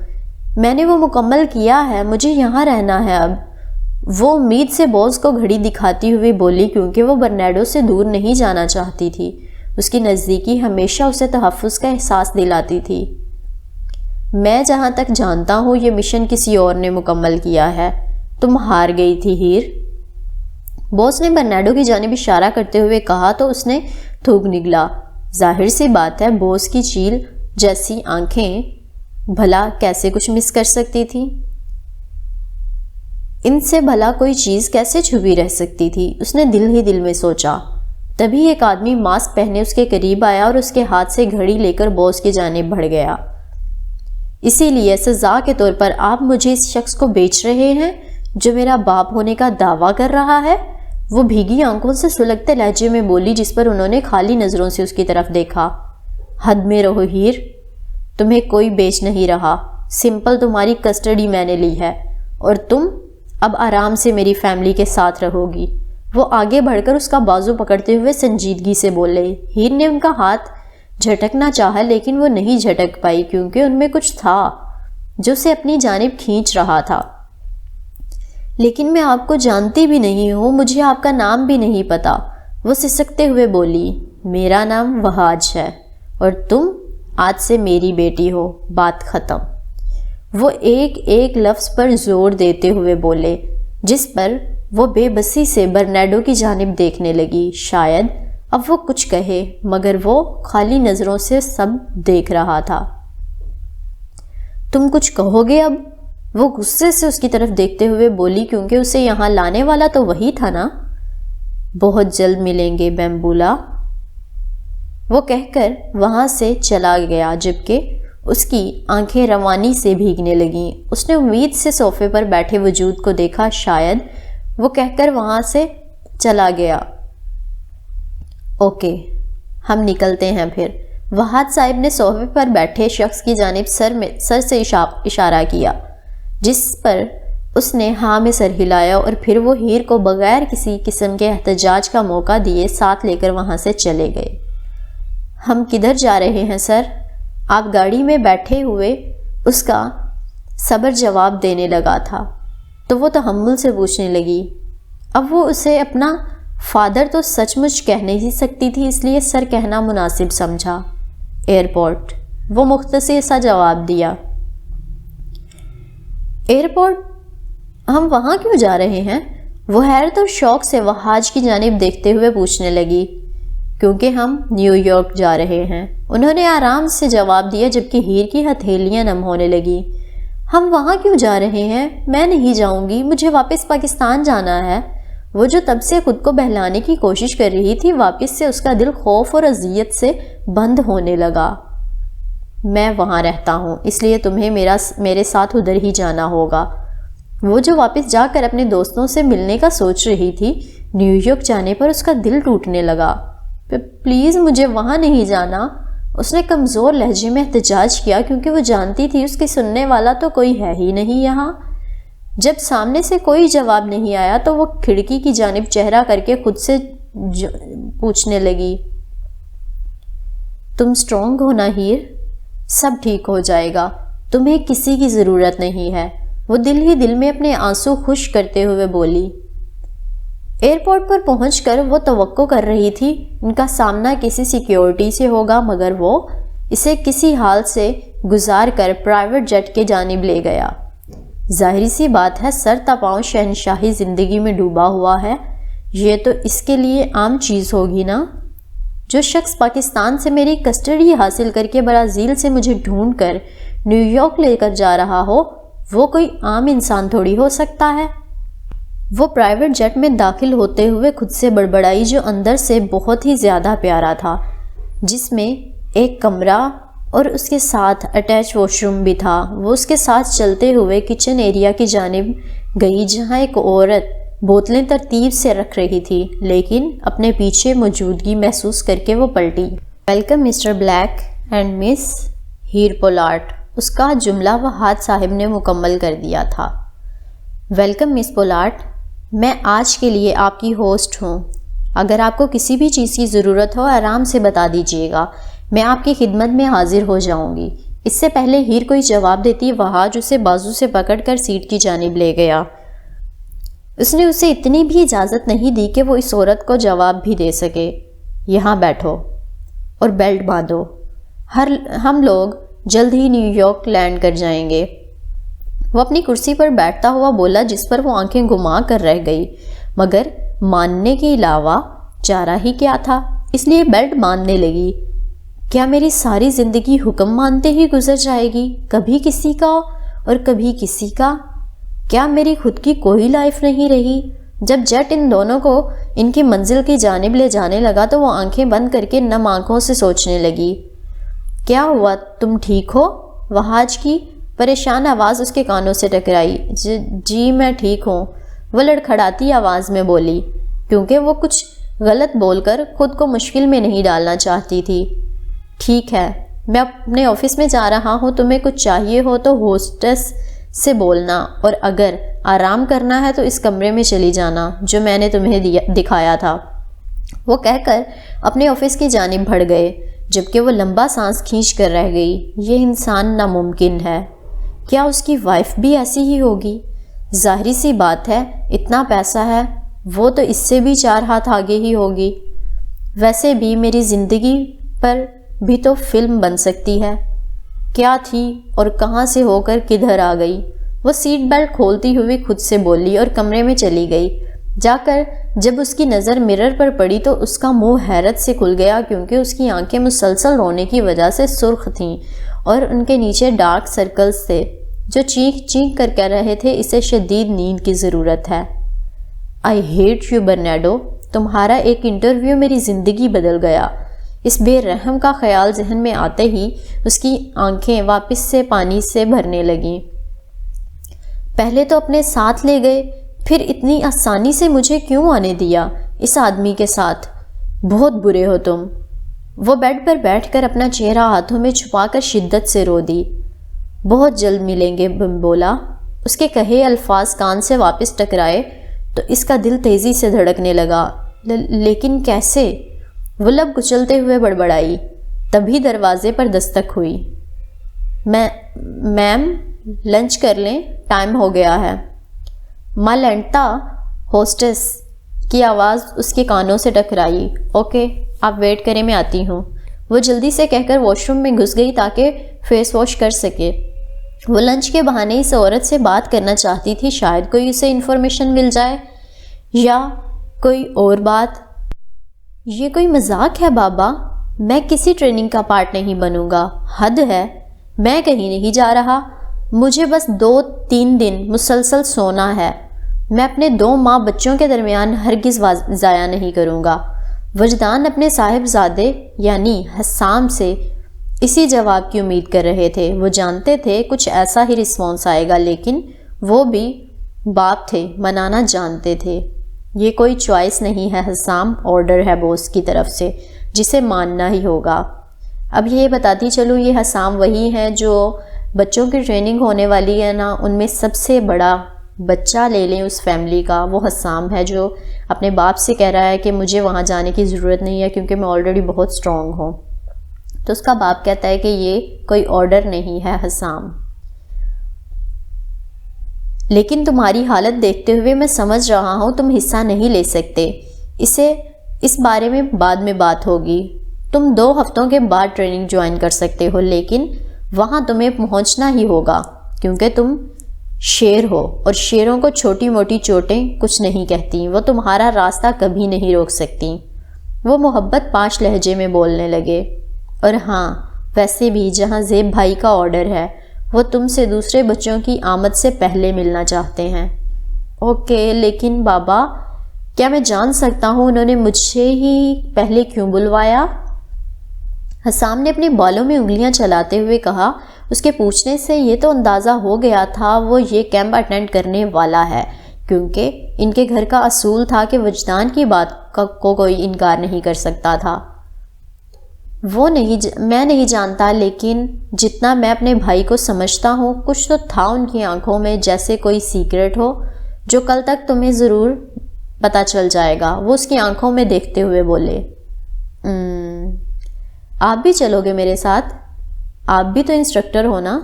میں نے وہ مکمل کیا ہے، مجھے یہاں رہنا ہے اب۔ وہ امید سے باس کو گھڑی دکھاتی ہوئی بولی، کیونکہ وہ برنارڈو سے دور نہیں جانا چاہتی تھی۔ اس کی نزدیکی ہمیشہ اسے تحفظ کا احساس دلاتی تھی۔ میں جہاں تک جانتا ہوں یہ مشن کسی اور نے مکمل کیا ہے، تم ہار گئی تھی ہیر۔ باس نے برنارڈو کی جانب اشارہ کرتے ہوئے کہا تو اس نے تھوک نگلا۔ ظاہر سی بات ہے باس کی چیل جیسی آنکھیں بھلا کیسے کچھ مس کر سکتی تھی؟ ان سے بھلا کوئی چیز کیسے چھپی رہ سکتی تھی؟ اس نے دل ہی دل میں سوچا۔ تبھی ایک آدمی ماسک پہنے اس کے قریب آیا اور اس کے ہاتھ سے گھڑی لے کر باس کی جانب بڑھ گیا۔ اسی لیے سزا کے طور پر آپ مجھے اس شخص کو بیچ رہے ہیں جو میرا باپ ہونے کا دعویٰ کر رہا ہے؟ وہ بھیگی آنکھوں سے سلگتے لہجے میں بولی، جس پر انہوں نے خالی نظروں سے اس کی طرف دیکھا۔ حد میں رہو ہیر، تمہیں کوئی بیچ نہیں رہا، سمپل تمہاری کسٹڈی میں نے لی ہے اور تم اب آرام سے میری فیملی کے ساتھ رہو گی۔ وہ آگے بڑھ کر اس کا بازو پکڑتے ہوئے سنجیدگی سے بولے۔ ہیر نے ان کا ہاتھ جھٹکنا چاہا لیکن وہ نہیں جھٹک پائی، کیونکہ ان میں کچھ تھا جو اسے اپنی جانب کھینچ رہا تھا۔ لیکن میں آپ کو جانتی بھی نہیں ہوں، مجھے آپ کا نام بھی نہیں پتا، وہ سسکتے ہوئے بولی۔ میرا نام وہاج ہے اور تم آج سے میری بیٹی ہو، بات ختم۔ وہ ایک ایک لفظ پر زور دیتے ہوئے بولے، جس پر وہ بے بسی سے برنارڈو کی جانب دیکھنے لگی۔ شاید اب وہ کچھ کہے، مگر وہ خالی نظروں سے سب دیکھ رہا تھا۔ تم کچھ کہو گے اب؟ وہ غصے سے اس کی طرف دیکھتے ہوئے بولی، کیونکہ اسے یہاں لانے والا تو وہی تھا نا۔ بہت جلد ملیں گے بیمبولا، وہ کہہ کر وہاں سے چلا گیا، جبکہ اس کی آنکھیں روانی سے بھیگنے لگیں۔ اس نے امید سے صوفے پر بیٹھے وجود کو دیکھا۔ شاید وہ کہہ کر وہاں سے چلا گیا۔ اوکے، ہم نکلتے ہیں پھر۔ وہاج صاحب نے صوفے پر بیٹھے شخص کی جانب سر سے اشارہ کیا، جس پر اس نے ہاں میں سر ہلایا، اور پھر وہ ہیر کو بغیر کسی قسم کے احتجاج کا موقع دیے ساتھ لے کر وہاں سے چلے گئے۔ ہم کدھر جا رہے ہیں سر؟ آپ گاڑی میں بیٹھے ہوئے اس کا صبر جواب دینے لگا تھا تو وہ تحمل سے پوچھنے لگی۔ اب وہ اسے اپنا فادر تو سچ مچ کہہ نہیں سکتی تھی، اس لیے سر کہنا مناسب سمجھا۔ ایئرپورٹ، وہ مختصر سا جواب دیا۔ ایئرپورٹ؟ ہم وہاں کیوں جا رہے ہیں؟ وہ حیرت اور شوق سے وہاج کی جانب دیکھتے ہوئے پوچھنے لگی۔ کیونکہ ہم نیو یارک جا رہے ہیں، انہوں نے آرام سے جواب دیا، جبکہ ہیر کی ہتھیلیاں نم ہونے لگی۔ ہم وہاں کیوں جا رہے ہیں؟ میں نہیں جاؤں گی، مجھے واپس پاکستان جانا ہے۔ وہ جو تب سے خود کو بہلانے کی کوشش کر رہی تھی، واپس سے اس کا دل خوف اور اذیت سے بند ہونے لگا۔ میں وہاں رہتا ہوں، اس لیے تمہیں میرے ساتھ ادھر ہی جانا ہوگا۔ وہ جو واپس جا کر اپنے دوستوں سے ملنے کا سوچ رہی تھی، نیو یارک جانے پر اس کا دل ٹوٹنے لگا۔ پلیز مجھے وہاں نہیں جانا، اس نے کمزور لہجے میں احتجاج کیا کیونکہ وہ جانتی تھی اس کے سننے والا تو کوئی ہے ہی نہیں یہاں۔ جب سامنے سے کوئی جواب نہیں آیا تو وہ کھڑکی کی جانب چہرہ کر کے خود سے پوچھنے لگی، تم اسٹرانگ ہو نا ہیر؟ سب ٹھیک ہو جائے گا، تمہیں کسی کی ضرورت نہیں ہے، وہ دل ہی دل میں اپنے آنسو خشک کرتے ہوئے بولی۔ ایئرپورٹ پر پہنچ کر وہ توقع کر رہی تھی ان کا سامنا کسی سیکیورٹی سے ہوگا، مگر وہ اسے کسی حال سے گزار کر پرائیویٹ جیٹ کے جانب لے گیا۔ ظاہری سی بات ہے سر تپاؤں شہنشاہی زندگی میں ڈوبا ہوا ہے، یہ تو اس کے لیے عام چیز ہوگی نا۔ جو شخص پاکستان سے میری کسٹڈی حاصل کر کے برازیل سے مجھے ڈھونڈ کر نیو یارک لے کر جا رہا ہو وہ کوئی عام انسان تھوڑی ہو سکتا ہے۔ وہ پرائیویٹ جیٹ میں داخل ہوتے ہوئے خود سے بڑبڑائی جو اندر سے بہت ہی زیادہ پیارا تھا، جس میں ایک کمرہ اور اس کے ساتھ اٹیچ واش روم بھی تھا۔ وہ اس کے ساتھ چلتے ہوئے کچن ایریا کی جانب گئی جہاں ایک عورت بوتلیں ترتیب سے رکھ رہی تھی، لیکن اپنے پیچھے موجودگی محسوس کر کے وہ پلٹی۔ Welcome mister Black and miss Hare Pollard, اس کا جملہ وہاد صاحب نے مکمل کر دیا تھا۔ ویلکم مس پولارڈ، میں آج کے لیے آپ کی ہوسٹ ہوں، اگر آپ کو کسی بھی چیز کی ضرورت ہو آرام سے بتا دیجیے گا، میں آپ کی خدمت میں حاضر ہو جاؤں گی۔ اس سے پہلے ہیر کوئی جواب دیتی وہاج اسے بازو سے پکڑ کر سیٹ کی جانب لے گیا۔ اس نے اسے اتنی بھی اجازت نہیں دی کہ وہ اس عورت کو جواب بھی دے سکے۔ یہاں بیٹھو اور بیلٹ باندھو، ہم لوگ جلد ہی نیو یارک لینڈ کر جائیں گے۔ وہ اپنی کرسی پر بیٹھتا ہوا بولا، جس پر وہ آنکھیں گھما کر رہ گئی، مگر ماننے کے علاوہ چارہ ہی کیا تھا، اس لیے بیلٹ باندھنے لگی۔ کیا میری ساری زندگی حکم مانتے ہی گزر جائے گی، کبھی کسی کا اور کبھی کسی کا؟ کیا میری خود کی کوئی لائف نہیں رہی؟ جب جیٹ ان دونوں کو ان کی منزل کی جانب لے جانے لگا تو وہ آنکھیں بند کر کے نم آنکھوں سے سوچنے لگی۔ کیا ہوا، تم ٹھیک ہو؟ وہاج کی پریشان آواز اس کے کانوں سے ٹکرائی۔ جی میں ٹھیک ہوں، وہ لڑکھڑاتی آواز میں بولی، کیونکہ وہ کچھ غلط بول کر خود کو مشکل میں نہیں ڈالنا چاہتی تھی۔ ٹھیک ہے، میں اپنے آفس میں جا رہا ہوں، تمہیں کچھ چاہیے ہو تو ہوسٹس سے بولنا، اور اگر آرام کرنا ہے تو اس کمرے میں چلی جانا جو میں نے تمہیں دکھایا تھا۔ وہ کہہ کر اپنے آفس کی جانب بڑھ گئے، جبکہ وہ لمبا سانس کھینچ کر رہ گئی۔ یہ انسان ناممکن ہے، کیا اس کی وائف بھی ایسی ہی ہوگی؟ ظاہری سی بات ہے، اتنا پیسہ ہے، وہ تو اس سے بھی 4 ہاتھ آگے ہی ہوگی۔ ویسے بھی میری زندگی پر بھی تو فلم بن سکتی ہے، کیا تھی اور کہاں سے ہو کر کدھر آ گئی؟ وہ سیٹ بیلٹ کھولتی ہوئی خود سے بولی اور کمرے میں چلی گئی۔ جا کر جب اس کی نظر مرر پر پڑی تو اس کا منہ حیرت سے کھل گیا، کیونکہ اس کی آنکھیں مسلسل رونے کی وجہ سے سرخ تھیں اور ان کے نیچے ڈارک سرکلز تھے جو چینک چینک کر کہہ رہے تھے اسے شدید نیند کی ضرورت ہے۔ آئی ہیٹ یو برنارڈو، تمہارا ایک انٹرویو میری زندگی بدل گیا۔ اس بے رحم کا خیال ذہن میں آتے ہی اس کی آنکھیں واپس سے پانی سے بھرنے لگیں۔ پہلے تو اپنے ساتھ لے گئے، پھر اتنی آسانی سے مجھے کیوں آنے دیا اس آدمی کے ساتھ؟ بہت برے ہو تم۔ وہ بیڈ پر بیٹھ کر اپنا چہرہ ہاتھوں میں چھپا کر شدت سے رو دی۔ بہت جلد ملیں گے، بولا۔ اس کے کہے الفاظ کان سے واپس ٹکرائے تو اس کا دل تیزی سے دھڑکنے لگا۔ لیکن کیسے؟ وہ لب کچلتے ہوئے بڑبڑائی۔ تبھی دروازے پر دستک ہوئی۔ میم لنچ کر لیں، ٹائم ہو گیا ہے۔ مالینٹا ہوسٹس کی آواز اس کے کانوں سے ٹکرائی۔ اوکے، آپ ویٹ کریں، میں آتی ہوں۔ وہ جلدی سے کہہ کر واش روم میں گھس گئی تاکہ فیس واش کر سکے۔ وہ لنچ کے بہانے اس عورت سے بات کرنا چاہتی تھی، شاید کوئی اسے انفارمیشن مل جائے یا کوئی اور بات۔ یہ کوئی مذاق ہے بابا، میں کسی ٹریننگ کا پارٹ نہیں بنوں گا، حد ہے۔ میں کہیں نہیں جا رہا، مجھے بس 2-3 دن مسلسل سونا ہے۔ میں اپنے 2 ماں بچوں کے درمیان ہرگز ضائع نہیں کروں گا۔ وجدان اپنے صاحبزادے یعنی حسام سے اسی جواب کی امید کر رہے تھے۔ وہ جانتے تھے کچھ ایسا ہی رسپانس آئے گا، لیکن وہ بھی باپ تھے، منانا جانتے تھے۔ یہ کوئی چوائس نہیں ہے حسام، آرڈر ہے باس کی طرف سے جسے ماننا ہی ہوگا۔ اب یہ بتاتی چلوں، یہ حسام وہی ہیں جو بچوں کی ٹریننگ ہونے والی ہے نا، ان میں سب سے بڑا بچہ لے لیں اس فیملی کا، وہ حسام ہے جو اپنے باپ سے کہہ رہا ہے کہ مجھے وہاں جانے کی ضرورت نہیں ہے کیونکہ میں آلریڈی بہت اسٹرانگ ہوں۔ تو اس کا باپ کہتا ہے کہ یہ کوئی آرڈر نہیں ہے حسام، لیکن تمہاری حالت دیکھتے ہوئے میں سمجھ رہا ہوں تم حصہ نہیں لے سکتے، اس بارے میں بعد میں بات ہوگی۔ تم 2 ہفتوں کے بعد ٹریننگ جوائن کر سکتے ہو، لیکن وہاں تمہیں پہنچنا ہی ہوگا کیونکہ تم شیر ہو، اور شیروں کو چھوٹی موٹی چوٹیں کچھ نہیں کہتی، وہ تمہارا راستہ کبھی نہیں روک سکتی۔ وہ محبت پاش لہجے میں بولنے لگے، اور ہاں ویسے بھی جہاں زیب بھائی کا آرڈر ہے، وہ تم سے دوسرے بچوں کی آمد سے پہلے ملنا چاہتے ہیں۔ اوکے، لیکن بابا کیا میں جان سکتا ہوں انہوں نے مجھے ہی پہلے کیوں بلوایا؟ حسام نے اپنے بالوں میں انگلیاں چلاتے ہوئے کہا، اس کے پوچھنے سے یہ تو اندازہ ہو گیا تھا وہ یہ کیمپ اٹینڈ کرنے والا ہے، کیونکہ ان کے گھر کا اصول تھا کہ وجدان کی بات کو کوئی انکار نہیں کر سکتا تھا۔ میں نہیں جانتا، لیکن جتنا میں اپنے بھائی کو سمجھتا ہوں، کچھ تو تھا ان کی آنکھوں میں جیسے کوئی سیکرٹ ہو جو کل تک تمہیں ضرور پتہ چل جائے گا۔ وہ اس کی آنکھوں میں دیکھتے ہوئے بولے، آپ بھی چلو گے میرے ساتھ؟ آپ بھی تو انسٹرکٹر ہو نا؟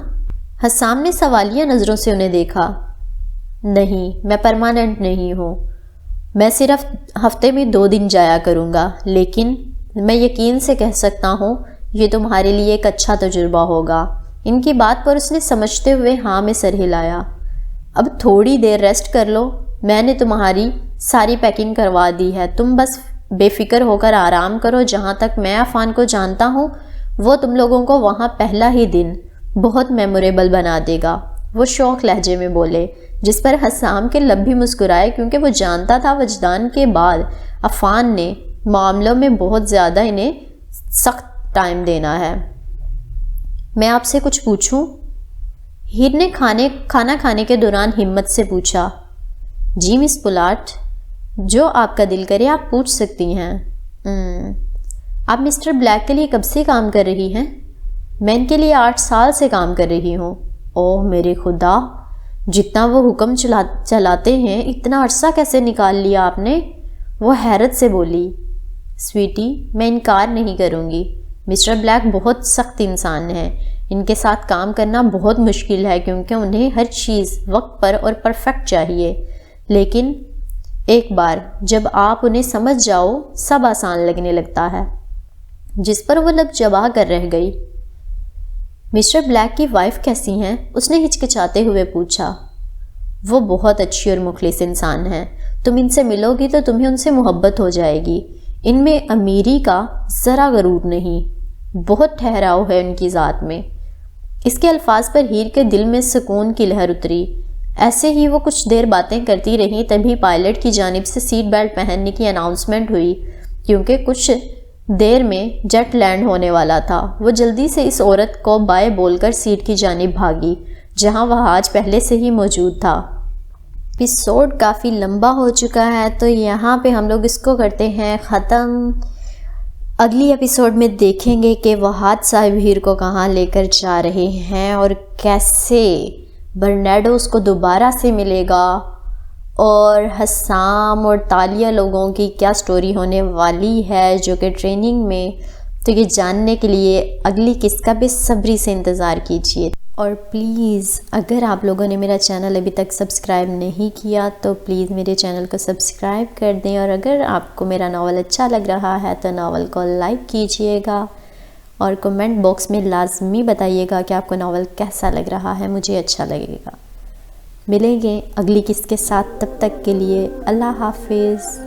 حسام نے سوالیہ نظروں سے انہیں دیکھا۔ نہیں، میں پرماننٹ نہیں ہوں، میں صرف ہفتے میں 2 دن جایا کروں گا، لیکن میں یقین سے کہہ سکتا ہوں یہ تمہارے لیے ایک اچھا تجربہ ہوگا۔ ان کی بات پر اس نے سمجھتے ہوئے ہاں میں سر ہلایا۔ اب تھوڑی دیر ریسٹ کر لو، میں نے تمہاری ساری پیکنگ کروا دی ہے، تم بس بے فکر ہو کر آرام کرو۔ جہاں تک میں عفان کو جانتا ہوں، وہ تم لوگوں کو وہاں پہلا ہی دن بہت میموریبل بنا دے گا، وہ شوق لہجے میں بولے، جس پر حسام کے لب بھی مسکرائے کیونکہ وہ جانتا تھا وجدان کے بعد عفان نے معاملوں میں بہت زیادہ انہیں سخت ٹائم دینا ہے۔ میں آپ سے کچھ پوچھوں؟ ہیر نے کھانا کھانے کے دوران ہمت سے پوچھا۔ جی مس پولاٹ، جو آپ کا دل کرے آپ پوچھ سکتی ہیں۔ آپ مسٹر بلیک کے لیے کب سے کام کر رہی ہیں؟ میں ان کے لیے 8 سال سے کام کر رہی ہوں۔ اوہ میرے خدا، جتنا وہ حکم چلاتے ہیں اتنا عرصہ کیسے نکال لیا آپ نے؟ وہ حیرت سے بولی۔ سویٹی، میں انکار نہیں کروں گی، مسٹر بلیک بہت سخت انسان ہیں، ان کے ساتھ کام کرنا بہت مشکل ہے کیونکہ انہیں ہر چیز وقت پر اور پرفیکٹ چاہیے، لیکن ایک بار جب آپ انہیں سمجھ جاؤ سب آسان لگنے لگتا ہے۔ جس پر وہ لب جبا کر رہ گئی۔ مسٹر بلیک کی وائف کیسی ہیں؟ اس نے ہچکچاتے ہوئے پوچھا۔ وہ بہت اچھی اور مخلص انسان ہیں، تم ان سے ملو گی تو تمہیں ان سے محبت ہو جائے گی۔ ان میں امیری کا ذرا غرور نہیں، بہت ٹھہراؤ ہے ان کی ذات میں۔ اس کے الفاظ پر ہیر کے دل میں سکون کی لہر اتری۔ ایسے ہی وہ کچھ دیر باتیں کرتی رہیں، تبھی پائلٹ کی جانب سے سیٹ بیلٹ پہننے کی اناؤنسمنٹ ہوئی کیونکہ کچھ دیر میں جیٹ لینڈ ہونے والا تھا۔ وہ جلدی سے اس عورت کو بائے بول کر سیٹ کی جانب بھاگی جہاں وہ آج پہلے سے ہی موجود تھا۔ ایپیسوڈ کافی لمبا ہو چکا ہے تو یہاں پہ ہم لوگ اس کو کرتے ہیں ختم۔ اگلی ایپیسوڈ میں دیکھیں گے کہ وحاد صاحب ہیر کو کہاں لے کر جا رہے ہیں اور کیسے برنیڈو اس کو دوبارہ سے ملے گا، اور حسام اور تالیہ لوگوں کی کیا سٹوری ہونے والی ہے جو کہ ٹریننگ میں، تو یہ جاننے کے لیے اگلی قسط کا بے صبری سے انتظار کیجیے۔ اور پلیز اگر آپ لوگوں نے میرا چینل ابھی تک سبسکرائب نہیں کیا تو پلیز میرے چینل کو سبسکرائب کر دیں، اور اگر آپ کو میرا ناول اچھا لگ رہا ہے تو ناول کو لائک کیجیے گا، اور کمنٹ باکس میں لازمی بتائیے گا کہ آپ کو ناول کیسا لگ رہا ہے، مجھے اچھا لگے گا۔ ملیں گے اگلی قسط کے ساتھ، تب تک کے لیے اللہ حافظ۔